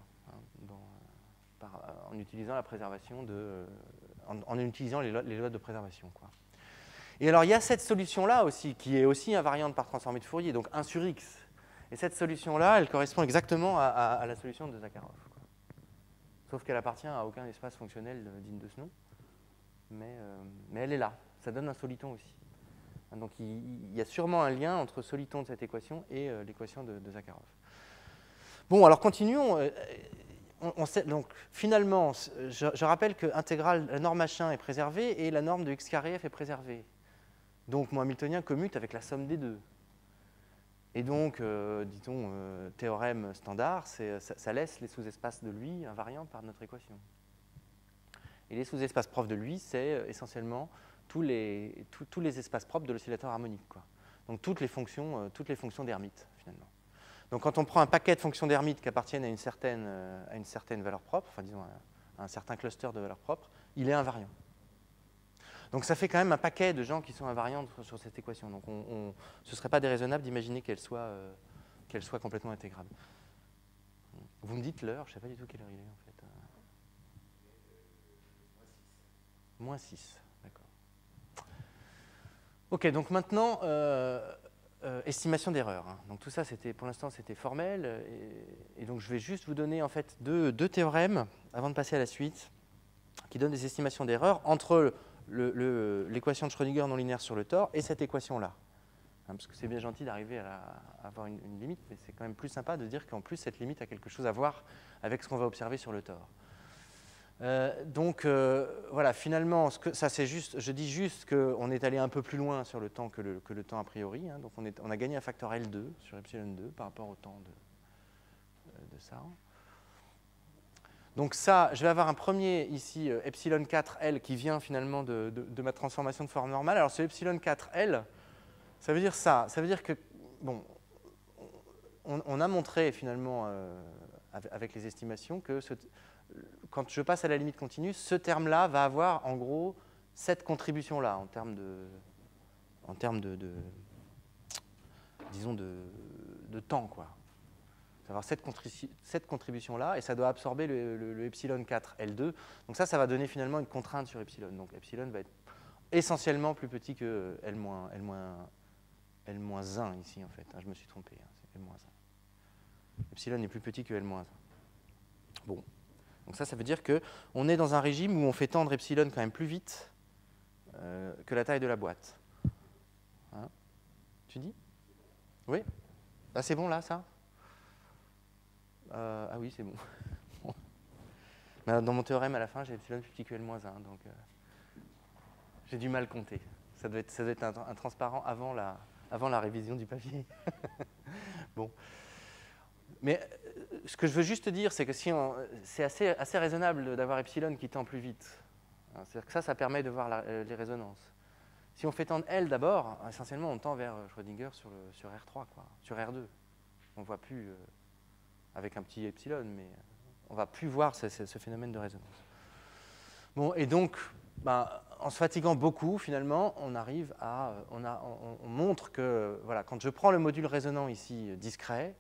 en utilisant la préservation en utilisant les lois de préservation, quoi. Et alors, il y a cette solution-là aussi, qui est aussi invariante par transformée de Fourier, donc 1 sur x. Et cette solution-là, elle correspond exactement à la solution de Zakharov, quoi. Sauf qu'elle appartient à aucun espace fonctionnel digne de ce nom. Mais elle est là. Ça donne un soliton aussi. Donc, il y a sûrement un lien entre le soliton de cette équation et l'équation de Zakharov. Bon, alors continuons. Donc, finalement, je rappelle que la norme H1 est préservée et la norme de x carré f est préservée. Donc, mon hamiltonien commute avec la somme des deux. Et donc, disons, théorème standard, ça laisse les sous-espaces de lui invariants par notre équation. Et les sous-espaces propres de lui, c'est essentiellement tous les espaces propres de l'oscillateur harmonique, quoi. Donc, toutes les fonctions d'Hermite, finalement. Donc, quand on prend un paquet de fonctions d'Hermite qui appartiennent à une certaine valeur propre, enfin, disons, à un certain cluster de valeurs propres, il est invariant. Donc, ça fait quand même un paquet de gens qui sont invariants sur cette équation. Donc, ce ne serait pas déraisonnable d'imaginer qu'elle soit complètement intégrable. Vous me dites l'heure, je ne sais pas du tout quelle heure il est, en fait. -6, d'accord. Ok, donc maintenant, estimation d'erreur. Hein. Donc tout ça, pour l'instant, c'était formel. Et donc je vais juste vous donner en fait deux théorèmes, avant de passer à la suite, qui donnent des estimations d'erreur entre l'équation de Schrödinger non linéaire sur le tore et cette équation-là. Hein, parce que c'est bien gentil d'arriver à avoir une limite, mais c'est quand même plus sympa de dire qu'en plus, cette limite a quelque chose à voir avec ce qu'on va observer sur le tore. Donc voilà, finalement, ça c'est juste, je dis juste qu'on est allé un peu plus loin sur le temps que le temps a priori. Hein, donc on a gagné un facteur L2 sur epsilon 2 par rapport au temps de ça. Donc ça, je vais avoir un premier ici, epsilon 4L, qui vient finalement de ma transformation de forme normale. Alors ce epsilon 4L, ça veut dire ça. Ça veut dire que, bon, on a montré finalement, avec les estimations, que quand je passe à la limite continue, ce terme-là va avoir en gros cette contribution-là en termes disons de temps, quoi. Ça va avoir cette contribution-là et ça doit absorber le epsilon 4 L2. Donc ça va donner finalement une contrainte sur epsilon. Donc epsilon va être essentiellement plus petit que L-1 ici en fait. Je me suis trompé, hein, c'est L-1. Epsilon est plus petit que L-1. Bon. Donc ça veut dire qu'on est dans un régime où on fait tendre epsilon quand même plus vite que la taille de la boîte. Hein, tu dis? Oui? Ah, c'est bon là, ça? Ah oui, c'est bon. Dans mon théorème, à la fin, j'ai epsilon plus petit que L-1, donc j'ai du mal compter. Ça doit être un transparent avant la révision du papier. Bon. Mais ce que je veux juste dire, c'est que c'est assez raisonnable d'avoir epsilon qui tend plus vite. C'est-à-dire que ça permet de voir les résonances. Si on fait tendre L d'abord, essentiellement, on tend vers Schrödinger sur R3, quoi, sur R2. On ne voit plus avec un petit epsilon, mais on ne va plus voir ce phénomène de résonance. Bon, et donc, en se fatiguant beaucoup, finalement, on arrive on montre que, voilà, quand je prends le module résonant ici discret,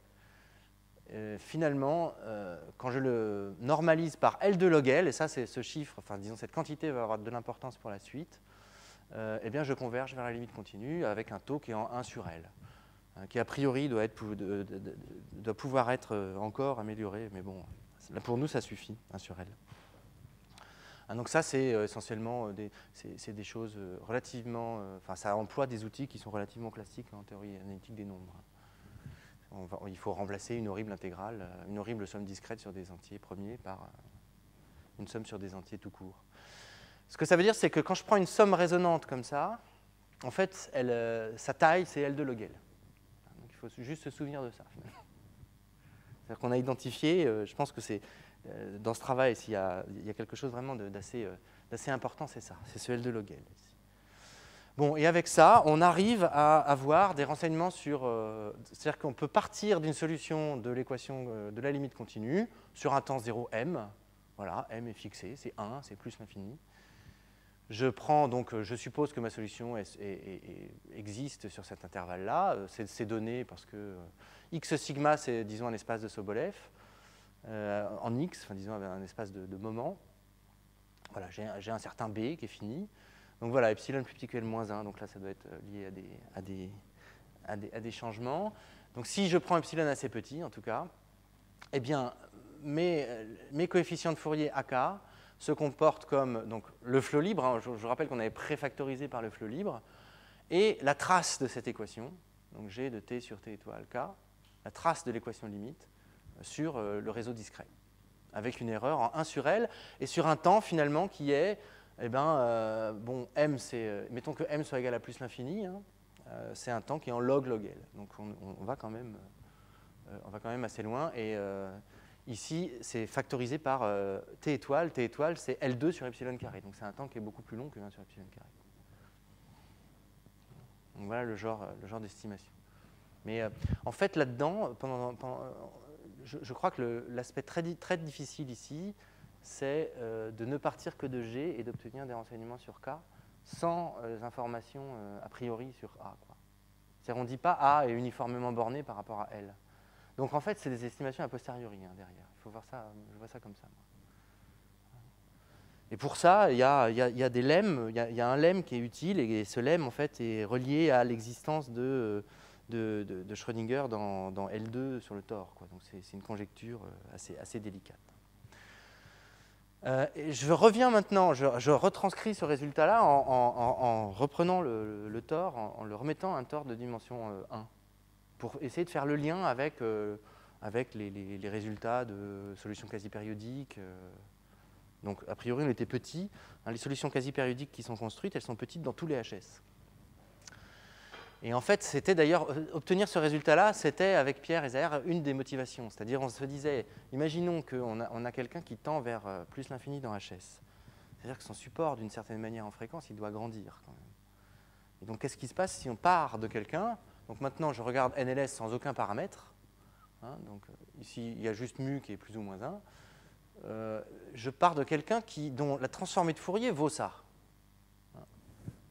finalement, quand je le normalise par L2 log L, et ça c'est ce chiffre, enfin disons cette quantité va avoir de l'importance pour la suite, eh bien je converge vers la limite continue avec un taux qui est en 1 sur L, hein, qui a priori doit pouvoir être encore amélioré, mais bon, là, pour nous ça suffit, 1 sur L. Hein, donc ça c'est essentiellement des choses relativement, enfin ça emploie des outils qui sont relativement classiques en théorie analytique des nombres. Il faut remplacer une horrible intégrale, une horrible somme discrète sur des entiers premiers par une somme sur des entiers tout court. Ce que ça veut dire, c'est que quand je prends une somme résonante comme ça, en fait, sa taille, c'est L2 log L. Donc il faut juste se souvenir de ça. C'est-à-dire qu'on a identifié, je pense que c'est dans ce travail, s'il y a quelque chose vraiment d'assez important, c'est ça, c'est ce L2 log L. Bon, et avec ça, on arrive à avoir des renseignements sur... c'est-à-dire qu'on peut partir d'une solution de l'équation de la limite continue sur un temps 0 m. Voilà, m est fixé, c'est 1, c'est plus l'infini. Je suppose que ma solution existe sur cet intervalle-là. C'est donné parce que x sigma, c'est, disons, un espace de Sobolev. En x, enfin, disons, un espace de moment. Voilà, j'ai un certain b qui est fini. Donc voilà, epsilon plus petit que L-1, donc là ça doit être lié à des changements. Donc si je prends epsilon assez petit, en tout cas, eh bien mes coefficients de Fourier AK se comportent comme donc, le flot libre, hein, je rappelle qu'on avait préfactorisé par le flot libre, et la trace de cette équation, donc G de T sur T étoile K, la trace de l'équation limite sur le réseau discret, avec une erreur en 1 sur L, et sur un temps finalement qui est... Eh bien, bon, m, mettons que m soit égal à plus l'infini, hein, c'est un temps qui est en log log L. Donc on va quand même assez loin. Et ici, c'est factorisé par t étoile. T étoile, c'est L2 sur epsilon carré. Donc c'est un temps qui est beaucoup plus long que 1 sur epsilon carré. Donc voilà le genre d'estimation. Mais en fait, là-dedans, je crois que l'aspect très difficile ici, c'est de ne partir que de G et d'obtenir des renseignements sur K sans informations a priori sur A. C'est-à-dire on ne dit pas A est uniformément borné par rapport à L. Donc en fait, c'est des estimations a posteriori, hein, derrière. Il faut voir ça, je vois ça comme ça. Moi. Et pour ça, il y a des lemmes, il y a un lemme qui est utile, et ce lemme, en fait, est relié à l'existence de Schrödinger dans L2 sur le tor, quoi. Donc c'est une conjecture assez délicate. Je reviens maintenant, je retranscris ce résultat-là en reprenant le tor, en le remettant un tor de dimension 1, pour essayer de faire le lien avec les résultats de solutions quasi-périodiques. Donc, a priori, on était petit. Les solutions quasi-périodiques qui sont construites, elles sont petites dans tous les HS. Et en fait, c'était d'ailleurs, obtenir ce résultat-là, c'était avec Pierre et Zahir une des motivations. C'est-à-dire, on se disait, imaginons qu'on a quelqu'un qui tend vers plus l'infini dans HS. C'est-à-dire que son support, d'une certaine manière en fréquence, il doit grandir quand même. Et donc, qu'est-ce qui se passe si on part de quelqu'un? Donc maintenant, je regarde NLS sans aucun paramètre. Donc ici, il y a juste mu qui est plus ou moins 1. Je pars de quelqu'un dont la transformée de Fourier vaut ça.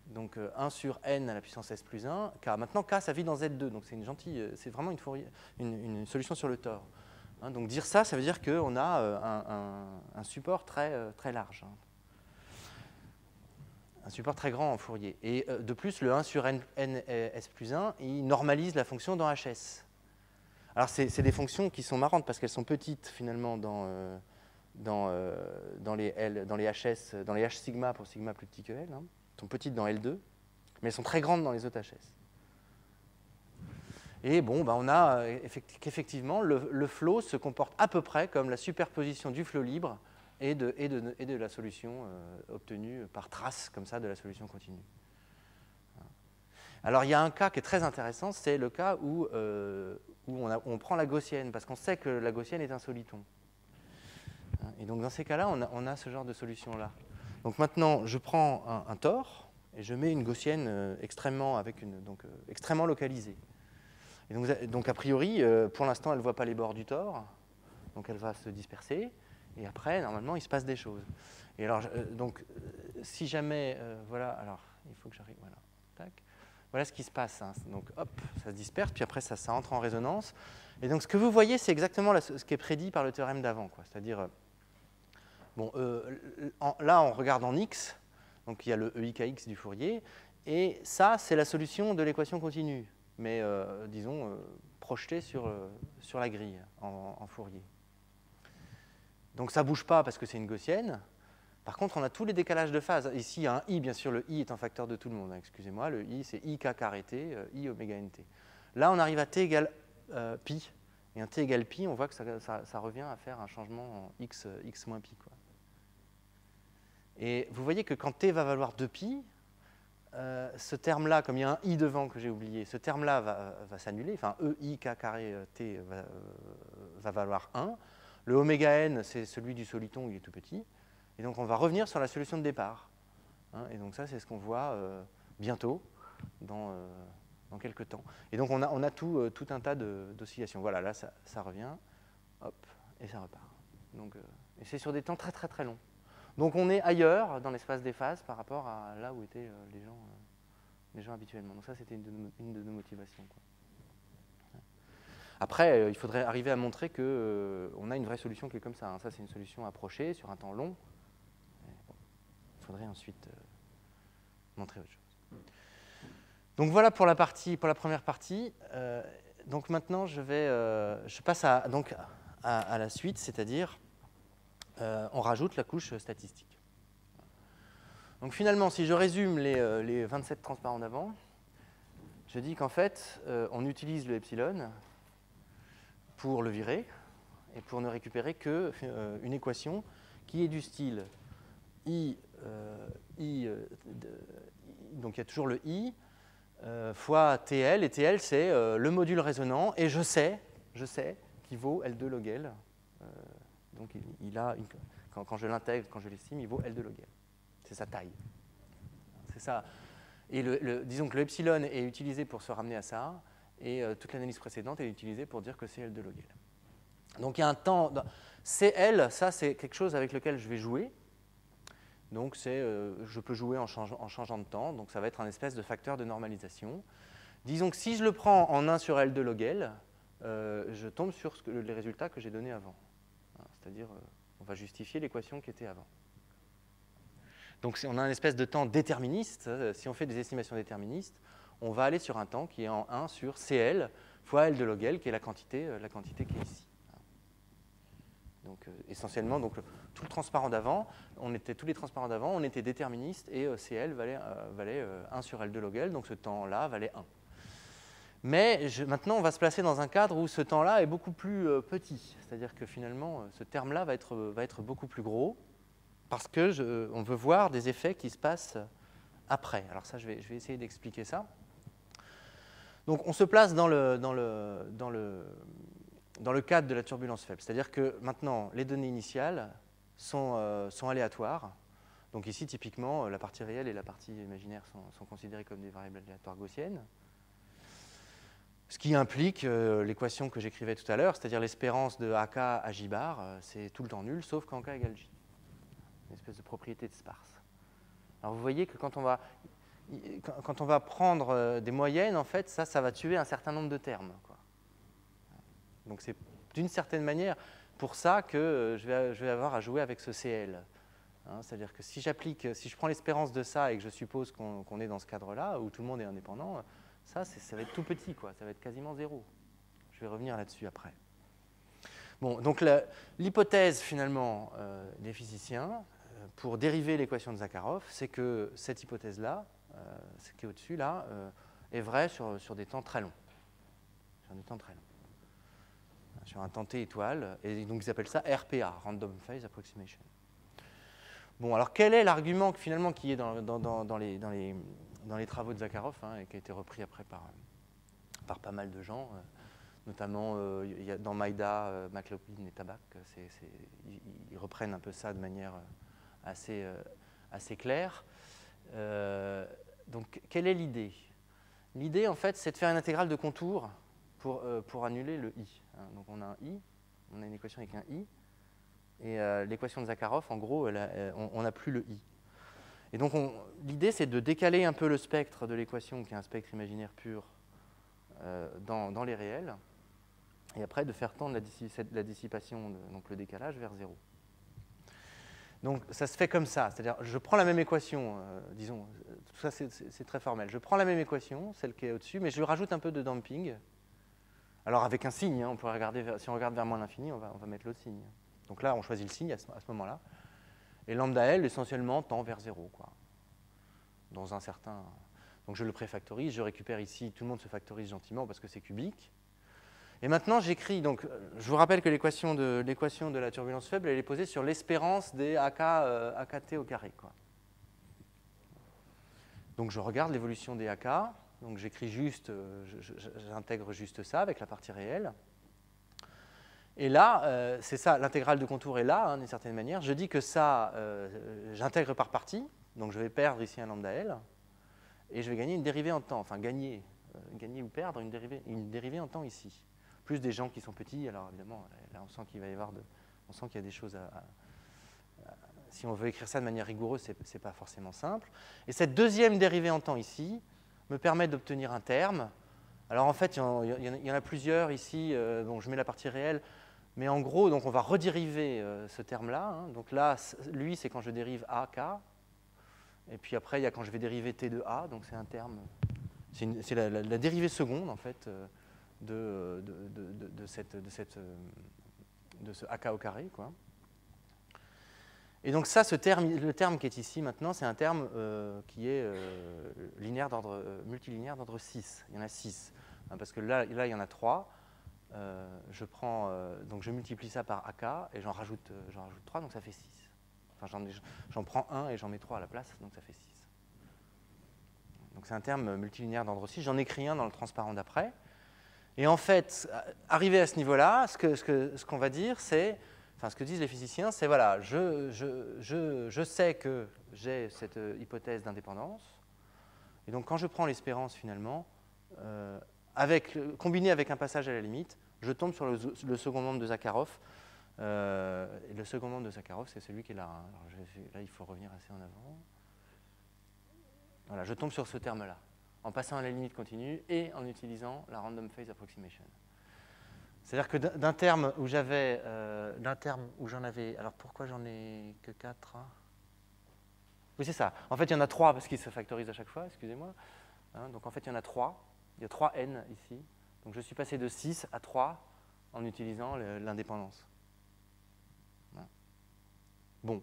Donc 1 sur n à la puissance s plus 1, k. Maintenant, k, ça vit dans Z2, donc c'est vraiment une solution sur le tor. Donc dire ça, ça veut dire qu'on a un support très large. Un support très grand en Fourier. Et de plus, le 1 sur n s plus 1, il normalise la fonction dans HS. Alors, c'est des fonctions qui sont marrantes parce qu'elles sont petites, finalement, dans les HS, dans les H sigma pour sigma plus petit que L. Elles sont petites dans L2, mais elles sont très grandes dans les autres HS. Et bon, on a qu'effectivement, le flow se comporte à peu près comme la superposition du flow libre et de la solution obtenue par trace, comme ça, de la solution continue. Alors, il y a un cas qui est très intéressant, c'est le cas où on prend la gaussienne, parce qu'on sait que la gaussienne est un soliton. Et donc, dans ces cas-là, on a ce genre de solution-là. Donc, maintenant, je prends un tor et je mets une gaussienne extrêmement localisée. Et donc, a priori, pour l'instant, elle ne voit pas les bords du tor, donc elle va se disperser. Et après, normalement, il se passe des choses. Et alors, si jamais, voilà, alors, il faut que j'arrive, voilà, tac. Voilà ce qui se passe. Donc, hop, ça se disperse, puis après, ça entre en résonance. Et donc, ce que vous voyez, c'est exactement ce qui est prédit par le théorème d'avant. C'est-à-dire, là, on regarde en X, donc il y a le EIKX du Fourier, et ça, c'est la solution de l'équation continue, mais, disons, projetée sur la grille en Fourier. Donc, ça ne bouge pas parce que c'est une gaussienne. Par contre, on a tous les décalages de phase. Ici, il y a un i, bien sûr, le i est un facteur de tout le monde. Excusez-moi, le i, c'est i k carré t, i oméga nt. Là, on arrive à t égale pi. Et un t égale pi, on voit que ça revient à faire un changement en x moins pi, quoi. Et vous voyez que quand t va valoir 2pi, ce terme-là, comme il y a un i devant que j'ai oublié, ce terme-là va s'annuler. Enfin, ei k carré t va valoir 1. Le oméga n, c'est celui du soliton, il est tout petit. Et donc, on va revenir sur la solution de départ. Et donc, ça, c'est ce qu'on voit bientôt, dans quelques temps. Et donc, on a tout un tas d'oscillations. Voilà, là, ça revient, hop, et ça repart. Donc, et c'est sur des temps très, très, très longs. Donc, on est ailleurs dans l'espace des phases par rapport à là où étaient les gens habituellement. Donc, ça, c'était une de nos motivations, quoi. Après, il faudrait arriver à montrer qu'on a une vraie solution qui est comme ça. Ça, c'est une solution approchée sur un temps long. Il faudrait ensuite montrer autre chose. Donc voilà pour la première partie. Donc maintenant, je passe à la suite, c'est-à-dire on rajoute la couche statistique. Donc finalement, si je résume les 27 transparents d'avant, je dis qu'en fait, on utilise le epsilon pour le virer et pour ne récupérer qu'une équation qui est du style I, donc il y a toujours le I fois TL, et TL c'est le module résonant, et je sais qu'il vaut L2 log L. Donc quand je l'intègre, quand je l'estime, il vaut L2 log L. C'est sa taille. C'est ça. Et disons que le epsilon est utilisé pour se ramener à ça, et toute l'analyse précédente est utilisée pour dire que c'est L2 log L. Donc il y a un temps. CL, ça c'est quelque chose avec lequel je vais jouer. Donc je peux jouer en changeant de temps, donc ça va être un espèce de facteur de normalisation. Disons que si je le prends en 1 sur L2 log L, je tombe sur les résultats que j'ai donnés avant. C'est-à-dire, on va justifier l'équation qui était avant. Donc on a une espèce de temps déterministe. Si on fait des estimations déterministes, on va aller sur un temps qui est en 1 sur CL fois L de log L, qui est la quantité qui est ici. Donc essentiellement, donc, tout le transparent d'avant, tous les transparents d'avant, on était déterministes et CL valait 1 sur L de log L, donc ce temps-là valait 1. Mais maintenant, on va se placer dans un cadre où ce temps-là est beaucoup plus petit. C'est-à-dire que finalement, ce terme-là va être beaucoup plus gros parce qu'on veut voir des effets qui se passent après. Alors ça, je vais essayer d'expliquer ça. Donc on se place dans le cadre de la turbulence faible. C'est-à-dire que maintenant, les données initiales sont aléatoires. Donc ici, typiquement, la partie réelle et la partie imaginaire sont considérées comme des variables aléatoires gaussiennes. Ce qui implique l'équation que j'écrivais tout à l'heure, c'est-à-dire l'espérance de AK à J bar, c'est tout le temps nul, sauf quand K égale J. Une espèce de propriété de sparse. Alors vous voyez que quand on va prendre des moyennes, en fait, ça va tuer un certain nombre de termes, quoi. Donc c'est d'une certaine manière pour ça que je vais avoir à jouer avec ce CL. Hein, c'est-à-dire que si je prends l'espérance de ça et que je suppose qu'on est dans ce cadre-là, où tout le monde est indépendant, ça va être tout petit, quoi. Ça va être quasiment 0. Je vais revenir là-dessus après. Bon, donc l'hypothèse finalement des physiciens pour dériver l'équation de Zakharov, c'est que cette hypothèse-là, ce qui est au-dessus là, est vraie sur des temps très longs. Sur des temps très longs. Sur un temps t étoile, et donc ils appellent ça RPA, Random Phase Approximation. Bon, alors quel est l'argument finalement qui est dans les travaux de Zakharov, hein, et qui a été repris après par pas mal de gens, notamment dans Maïda, McLaughlin et Tabak, ils reprennent un peu ça de manière assez claire. Donc quelle est l'idée? L'idée, en fait, c'est de faire une intégrale de contour pour annuler le i. Hein. Donc on a un i, on a une équation avec un i, et l'équation de Zakharov, en gros, on n'a plus le i. Et donc l'idée, c'est de décaler un peu le spectre de l'équation, qui est un spectre imaginaire pur, dans les réels, et après de faire tendre la dissipation, donc le décalage, vers 0. Donc ça se fait comme ça, c'est-à-dire je prends la même équation, disons, tout ça c'est très formel, je prends la même équation, celle qui est au-dessus, mais je rajoute un peu de damping. Alors avec un signe, hein, on pourrait regarder si on regarde vers moins l'infini, on va mettre l'autre signe. Donc là, on choisit le signe à ce moment-là. Et lambda L, essentiellement, tend vers 0, quoi. Dans un certain... Donc je le préfactorise, je récupère ici, tout le monde se factorise gentiment parce que c'est cubique. Et maintenant, j'écris, donc je vous rappelle que l'équation de la turbulence faible, elle est posée sur l'espérance des AKT au carré, quoi. Donc je regarde l'évolution des AK, donc j'écris juste, j'intègre juste ça avec la partie réelle. Et là, c'est ça, l'intégrale de contour est là, hein, d'une certaine manière. Je dis que ça, j'intègre par partie, donc je vais perdre ici un lambda L, et je vais gagner une dérivée en temps, enfin gagner ou perdre une dérivée en temps ici. Plus des gens qui sont petits, alors évidemment, là on sent qu'il va y avoir on sent qu'il y a des choses si on veut écrire ça de manière rigoureuse, c'est pas forcément simple. Et cette deuxième dérivée en temps ici me permet d'obtenir un terme. Alors en fait, il y en a plusieurs ici, bon, je mets la partie réelle, mais en gros, donc on va redériver ce terme-là. Hein. Donc là, lui, c'est quand je dérive AK, et puis après, il y a quand je vais dériver T de A, donc c'est un terme, c'est la dérivée seconde, en fait, de ce AK au carré, quoi. Et donc ça, le terme qui est ici maintenant, c'est un terme qui est multilinéaire d'ordre 6. Il y en a 6. Hein, parce que là, il y en a 3. Donc je multiplie ça par AK et j'en rajoute 3, donc ça fait 6. Enfin, j'en prends 1 et j'en mets 3 à la place, donc ça fait 6. Donc c'est un terme multilinéaire d'ordre 6. J'en écris un dans le transparent d'après. Et en fait, arrivé à ce niveau-là, ce qu'on va dire, c'est... Enfin, ce que disent les physiciens, c'est voilà, je sais que j'ai cette hypothèse d'indépendance, et donc quand je prends l'espérance finalement, combiné avec un passage à la limite, je tombe sur le second membre de Zakharov. Et le second membre de Zakharov, c'est celui qui est là. Alors, là, il faut revenir assez en avant. Voilà, je tombe sur ce terme-là, en passant à la limite continue et en utilisant la Random Phase Approximation. C'est-à-dire que d'un terme où j'en avais... Alors pourquoi j'en ai que 4 hein? Oui, c'est ça. En fait, il y en a 3 parce qu'ils se factorisent à chaque fois, excusez-moi. Hein, donc en fait, il y en a 3. Il y a 3 n ici. Donc je suis passé de 6 à 3 en utilisant l'indépendance. Voilà. Bon.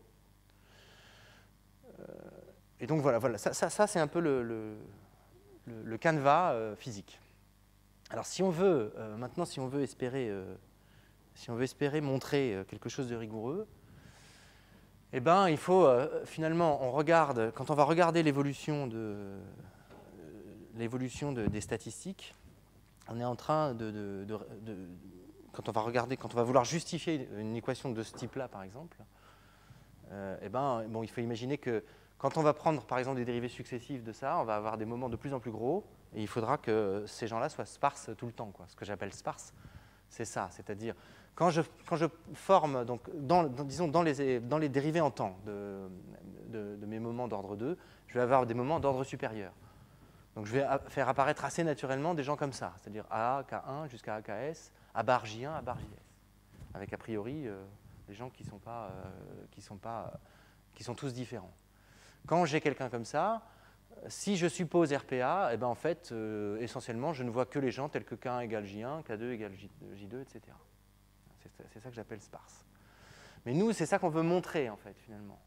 Et donc voilà. Ça c'est un peu le canevas physique. Alors si on veut, maintenant, si on veut espérer montrer quelque chose de rigoureux, eh ben, il faut finalement, quand on va regarder l'évolution des statistiques, on est en train quand on va vouloir justifier une équation de ce type-là, par exemple, eh ben, bon, il faut imaginer que quand on va prendre, par exemple, des dérivés successifs de ça, on va avoir des moments de plus en plus gros, et il faudra que ces gens-là soient sparses tout le temps, quoi. Ce que j'appelle sparse, c'est ça, c'est-à-dire quand je forme, donc, disons, dans les dérivés en temps de mes moments d'ordre 2, je vais avoir des moments d'ordre supérieur. Donc je vais faire apparaître assez naturellement des gens comme ça, c'est-à-dire A, K1 jusqu'à AKS, A bar J1, A bar JS, avec a priori des gens qui sont tous différents. Quand j'ai quelqu'un comme ça, si je suppose RPA, eh ben en fait, essentiellement, je ne vois que les gens tels que K1 égale J1, K2 égale J2, etc. C'est ça que j'appelle sparse. Mais nous, c'est ça qu'on veut montrer, en fait, finalement.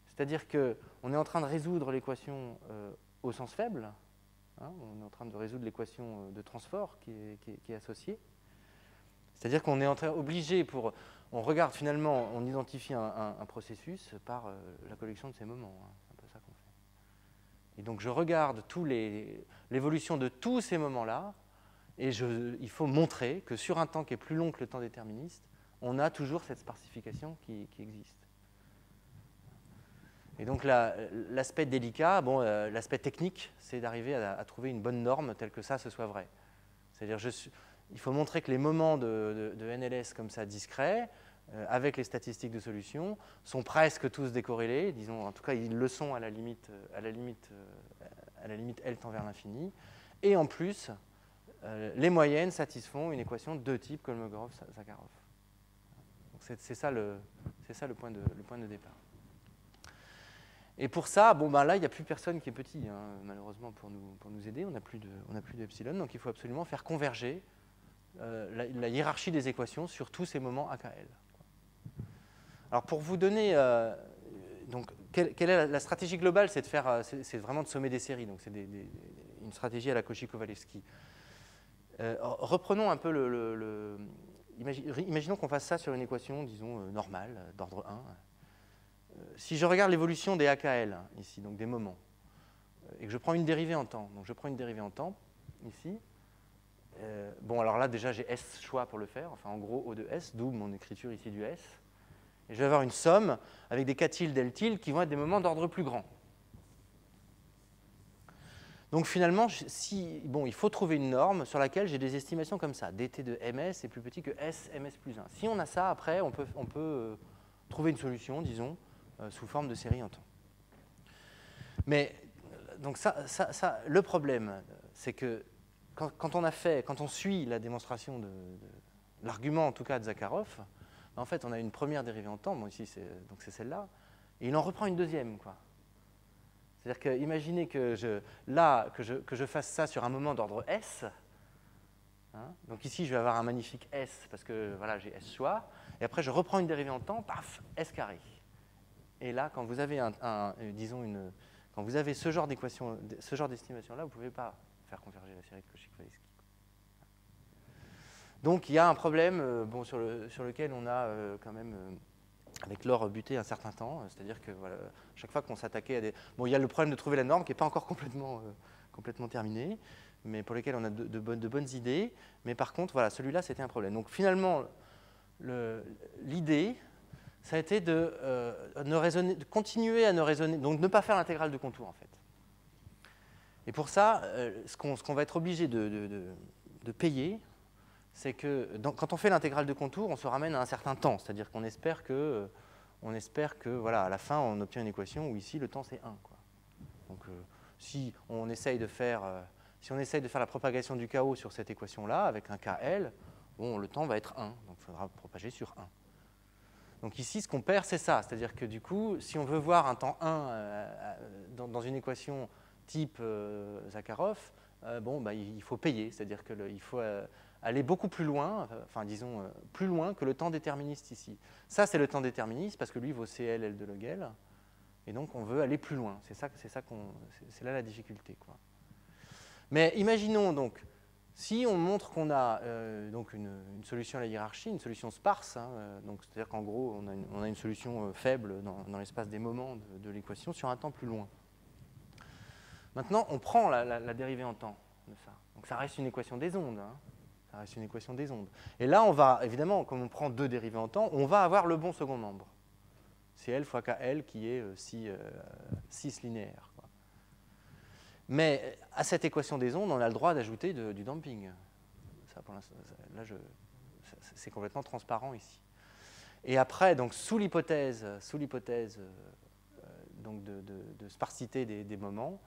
C'est-à-dire qu'on est en train de résoudre l'équation au sens faible. Hein, on est en train de résoudre l'équation de transfert qui est associée. C'est-à-dire qu'on est obligé on regarde finalement, on identifie un processus par la collection de ces moments. Hein. C'est un peu ça qu'on fait. Et donc je regarde l'évolution de tous ces moments-là, et il faut montrer que sur un temps qui est plus long que le temps déterministe, on a toujours cette sparsification qui existe. Et donc l'aspect délicat, bon, l'aspect technique, c'est d'arriver à trouver une bonne norme telle que ça, ce soit vrai. C'est-à-dire, il faut montrer que les moments de NLS comme ça discrets, avec les statistiques de solution, sont presque tous décorrélés, disons, en tout cas ils le sont à la limite L tend vers l'infini. Et en plus, les moyennes satisfont une équation de type Kolmogorov-Zakharov. C'est ça le point de départ. Et pour ça, bon, ben là, il n'y a plus personne qui est petit, hein, malheureusement, pour nous aider. On n'a plus d'epsilon, donc il faut absolument faire converger la hiérarchie des équations sur tous ces moments AKL. Alors, pour vous donner... donc, quelle est la stratégie globale? C'est vraiment de sommer des séries. Donc, c'est une stratégie à la Cauchy-Kovalevsky. Reprenons un peu imaginons qu'on fasse ça sur une équation, disons, normale, d'ordre 1. Si je regarde l'évolution des AKL, ici, donc des moments, et que je prends une dérivée en temps, donc je prends une dérivée en temps, ici, bon, alors là, déjà, j'ai S choix pour le faire, enfin, en gros, O de S, d'où mon écriture ici du S, et je vais avoir une somme avec des K tilde, L tilde, qui vont être des moments d'ordre plus grand. Donc finalement, il faut trouver une norme sur laquelle j'ai des estimations comme ça. dt de ms est plus petit que s ms plus 1. Si on a ça, après, on peut trouver une solution, disons, sous forme de série en temps. Mais donc le problème, c'est que quand on suit la démonstration de l'argument, en tout cas, de Zakharov, en fait, on a une première dérivée en temps, bon, ici, c'est celle-là, et il en reprend une deuxième, quoi. C'est-à-dire que, imaginez que je fasse ça sur un moment d'ordre S. Hein, donc ici, je vais avoir un magnifique S parce que voilà, j'ai S choix. Et après, je reprends une dérivée en temps, paf, S carré. Et là, quand vous avez quand vous avez ce genre d'équation, ce genre d'estimation-là, vous ne pouvez pas faire converger la série de Cauchy-Kovalevsky. Donc il y a un problème sur lequel on a quand même avec Laure buté un certain temps, c'est-à-dire que voilà, chaque fois qu'on s'attaquait à des... Bon, il y a le problème de trouver la norme qui n'est pas encore complètement terminé, mais pour lequel on a de bonnes idées. Mais par contre, voilà, celui-là, c'était un problème. Donc finalement, l'idée, ça a été de continuer à ne raisonner, donc ne pas faire l'intégrale de contour, en fait. Et pour ça, ce qu'on va être obligé de payer, c'est que quand on fait l'intégrale de contour, on se ramène à un certain temps, c'est-à-dire qu'on espère que, voilà, à la fin, on obtient une équation où ici, le temps, c'est 1. Quoi. Donc, si on essaye de faire la propagation du chaos sur cette équation-là, avec un KL, bon, le temps va être 1, donc il faudra propager sur 1. Donc ici, ce qu'on perd, c'est ça. C'est-à-dire que du coup, si on veut voir un temps 1 dans une équation type Zakharov, il faut payer. C'est-à-dire qu'il faut aller beaucoup plus loin, enfin disons plus loin que le temps déterministe ici. Ça, c'est le temps déterministe parce que lui vaut CL, L de log L. Et donc, on veut aller plus loin. C'est là la difficulté, quoi. Mais imaginons donc, si on montre qu'on a donc une solution à la hiérarchie, une solution sparse, hein, c'est-à-dire qu'en gros, on a une solution faible dans l'espace des moments de l'équation sur un temps plus loin. Maintenant, on prend la dérivée en temps de ça. Donc ça reste une équation des ondes. Hein. Ça reste une équation des ondes. Et là, on va, évidemment, comme on prend 2 dérivées en temps, on va avoir le bon second membre. C'est L fois KL qui est 6 linéaire. Quoi. Mais à cette équation des ondes, on a le droit d'ajouter du damping. Ça, pour là, c'est complètement transparent ici. Et après, donc, sous l'hypothèse donc de sparsité des moments,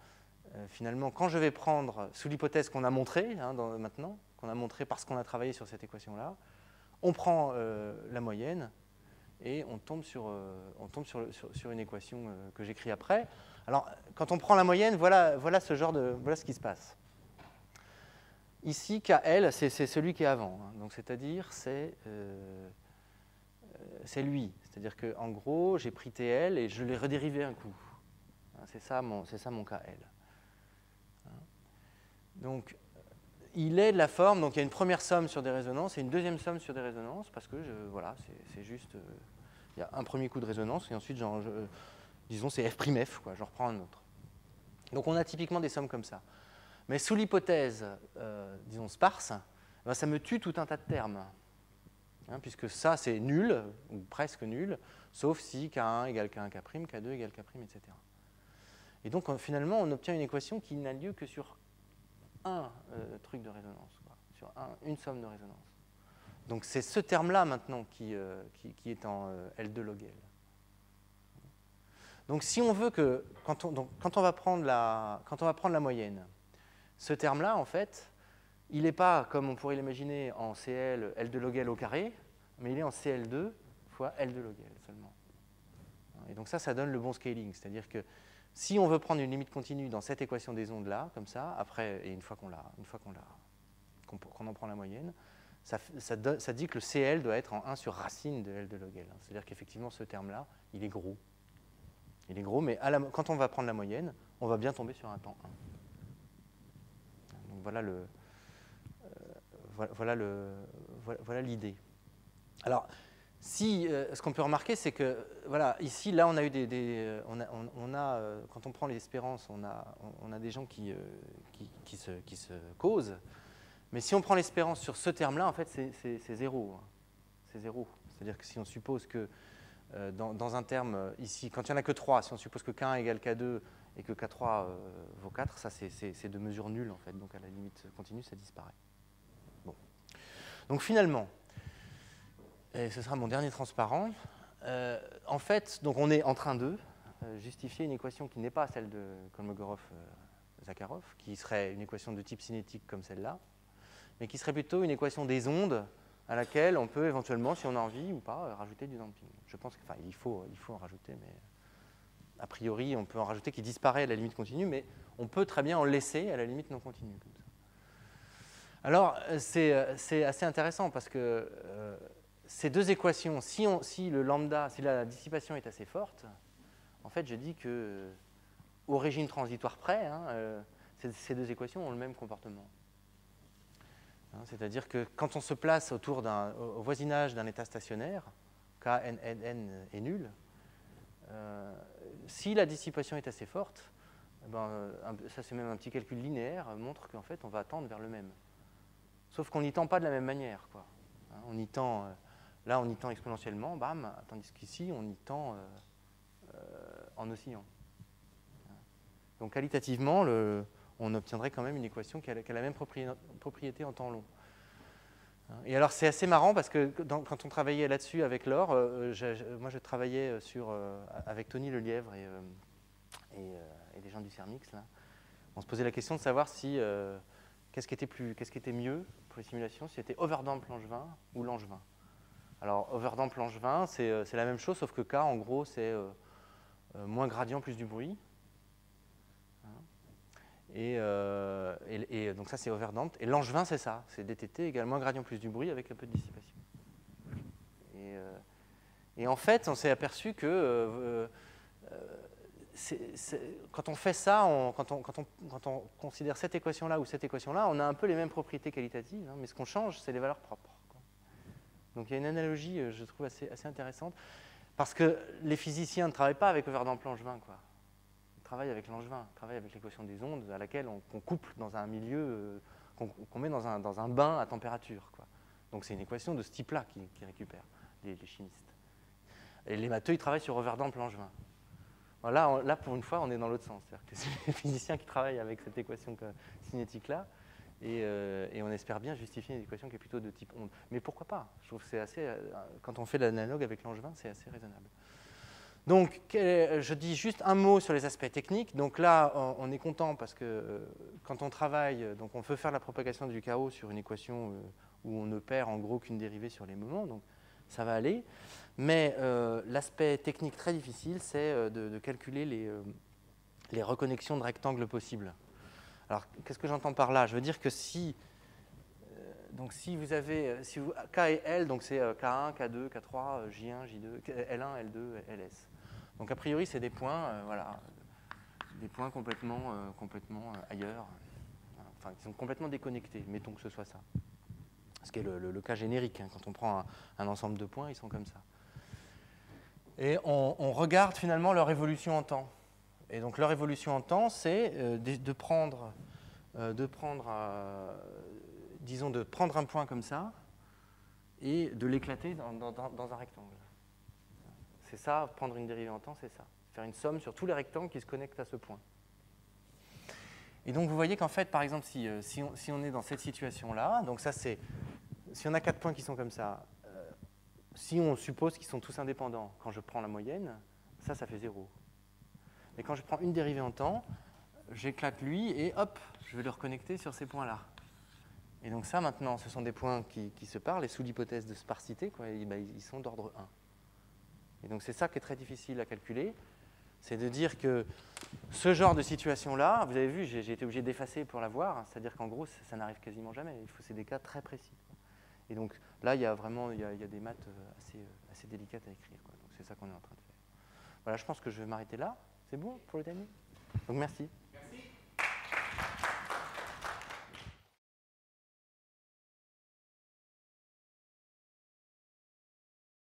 finalement, quand je vais prendre, sous l'hypothèse qu'on a montrée hein, maintenant, qu'on a montré parce qu'on a travaillé sur cette équation-là, on prend la moyenne et on tombe sur une équation que j'écris après. Alors, quand on prend la moyenne, voilà ce qui se passe. Ici, KL, c'est celui qui est avant. Hein, donc, c'est-à-dire, c'est lui. C'est-à-dire qu'en gros, j'ai pris TL et je l'ai redérivé un coup. Hein, c'est ça mon KL. Hein. Donc, il est de la forme, donc il y a une première somme sur des résonances et une deuxième somme sur des résonances, parce que, voilà, c'est juste, il y a un premier coup de résonance, et ensuite, disons, c'est F'F, quoi, je reprends un autre. Donc on a typiquement des sommes comme ça. Mais sous l'hypothèse, disons, sparse, ben, ça me tue tout un tas de termes, hein, puisque ça, c'est nul, ou presque nul, sauf si K1 égale K1 K', K2 égale K', etc. Et donc, finalement, on obtient une équation qui n'a lieu que sur un truc de résonance, quoi, sur une somme de résonance. Donc c'est ce terme-là maintenant qui est en L2 log L. Donc si on veut que, quand on va prendre la moyenne, ce terme-là, en fait, il n'est pas, comme on pourrait l'imaginer, en CL, L2 log L au carré, mais il est en CL2 fois L2 log L seulement. Et donc ça donne le bon scaling, c'est-à-dire que si on veut prendre une limite continue dans cette équation des ondes-là, comme ça, après, et qu'on en prend la moyenne, ça dit que le CL doit être en 1 sur racine de L de log L. C'est-à-dire qu'effectivement, ce terme-là, il est gros. Il est gros, mais quand on va prendre la moyenne, on va bien tomber sur un temps 1. Donc voilà l'idée. Alors, ce qu'on peut remarquer, c'est que, voilà, ici, là, on a eu quand on prend l'espérance, on a des gens qui se causent. Mais si on prend l'espérance sur ce terme-là, en fait, c'est 0. C'est 0. C'est-à-dire que si on suppose que dans un terme ici, quand il n'y en a que 3, si on suppose que K1 égale K2 et que K3 vaut 4, ça, c'est de mesure nulle, en fait. Donc, à la limite continue, ça disparaît. Bon. Donc, finalement, et ce sera mon dernier transparent, en fait, donc on est en train de justifier une équation qui n'est pas celle de Kolmogorov-Zakharov, qui serait une équation de type cinétique comme celle-là, mais qui serait plutôt une équation des ondes à laquelle on peut éventuellement, si on a envie ou pas, rajouter du damping. Je pense qu'il faut en rajouter, mais a priori, on peut en rajouter qui disparaît à la limite continue, mais on peut très bien en laisser à la limite non continue. Comme ça. Alors, c'est assez intéressant parce que ces deux équations, si la dissipation est assez forte, en fait, je dis que au régime transitoire près, hein, ces deux équations ont le même comportement. C'est-à-dire que quand on se place au voisinage d'un état stationnaire, K, N, N, N est nul, si la dissipation est assez forte, ça c'est même un petit calcul linéaire, montre qu'en fait on va tendre vers le même. Sauf qu'on n'y tend pas de la même manière, quoi. On y tend, là on y tend exponentiellement, bam, tandis qu'ici on y tend en oscillant. Donc qualitativement, on obtiendrait quand même une équation qui a la même propriété en temps long. Et alors c'est assez marrant parce que quand on travaillait là-dessus avec Laure, moi je travaillais avec Tony Lelièvre et les gens du CERMIX, là. On se posait la question de savoir si qu'est-ce qui était mieux pour les simulations, si c'était Overdamp Langevin ou Langevin. Alors, Overdamp Langevin, c'est la même chose, sauf que K, en gros, c'est moins gradient plus du bruit. Et donc ça, c'est Overdamp. Et Langevin, c'est ça. C'est DTT égale moins gradient plus du bruit avec un peu de dissipation. Et en fait, on s'est aperçu que quand on fait ça, quand on considère cette équation-là ou cette équation-là, on a un peu les mêmes propriétés qualitatives, hein, mais ce qu'on change, c'est les valeurs propres. Donc il y a une analogie, je trouve, assez intéressante, parce que les physiciens ne travaillent pas avec Overdamp Langevin, quoi. Ils travaillent avec Langevin, ils travaillent avec l'équation des ondes à laquelle on couple dans un milieu, qu'on met dans un bain à température, quoi. Donc c'est une équation de ce type-là qui récupèrent les chimistes. Et les matheux, ils travaillent sur Overdamp Langevin. Voilà, là, pour une fois, on est dans l'autre sens. C'est-à-dire que c'est les physiciens qui travaillent avec cette équation cinétique-là, et on espère bien justifier une équation qui est plutôt de type onde. Mais pourquoi pas? Je trouve que c'est assez, quand on fait l'analogue avec Langevin, c'est assez raisonnable. Donc, je dis juste un mot sur les aspects techniques. Donc là, on est content parce que quand on travaille, donc on peut faire la propagation du chaos sur une équation où on ne perd en gros qu'une dérivée sur les moments. Donc, ça va aller. Mais l'aspect technique très difficile, c'est de calculer les reconnexions de rectangles possibles. Alors, qu'est-ce que j'entends par là? Je veux dire que si vous avez K et L, donc c'est K1, K2, K3, J1, J2, L1, L2, Ls. Donc a priori, c'est des points, voilà, des points complètement ailleurs, enfin, qui sont complètement déconnectés. Mettons que ce soit ça. Ce qui est le cas générique, hein. Quand on prend un ensemble de points, ils sont comme ça. Et on regarde finalement leur évolution en temps. Et donc leur évolution en temps, c'est de prendre un point comme ça et de l'éclater dans un rectangle. C'est ça, prendre une dérivée en temps, c'est ça. Faire une somme sur tous les rectangles qui se connectent à ce point. Et donc vous voyez qu'en fait, par exemple, si on est dans cette situation-là, donc ça c'est, si on a 4 points qui sont comme ça, si on suppose qu'ils sont tous indépendants, quand je prends la moyenne, ça fait 0. Mais quand je prends une dérivée en temps, j'éclate lui et hop, je vais le reconnecter sur ces points-là. Et donc ça, maintenant, ce sont des points qui se parlent, et sous l'hypothèse de sparsité, quoi, ils sont d'ordre 1. Et donc c'est ça qui est très difficile à calculer, c'est de dire que ce genre de situation-là, vous avez vu, j'ai été obligé d'effacer pour l'avoir, c'est-à-dire qu'en gros, ça n'arrive quasiment jamais. C'est des cas très précis. Et donc là, il y a des maths assez délicates à écrire, quoi. Donc c'est ça qu'on est en train de faire. Voilà, je pense que je vais m'arrêter là. C'est bon pour le timing? Donc merci.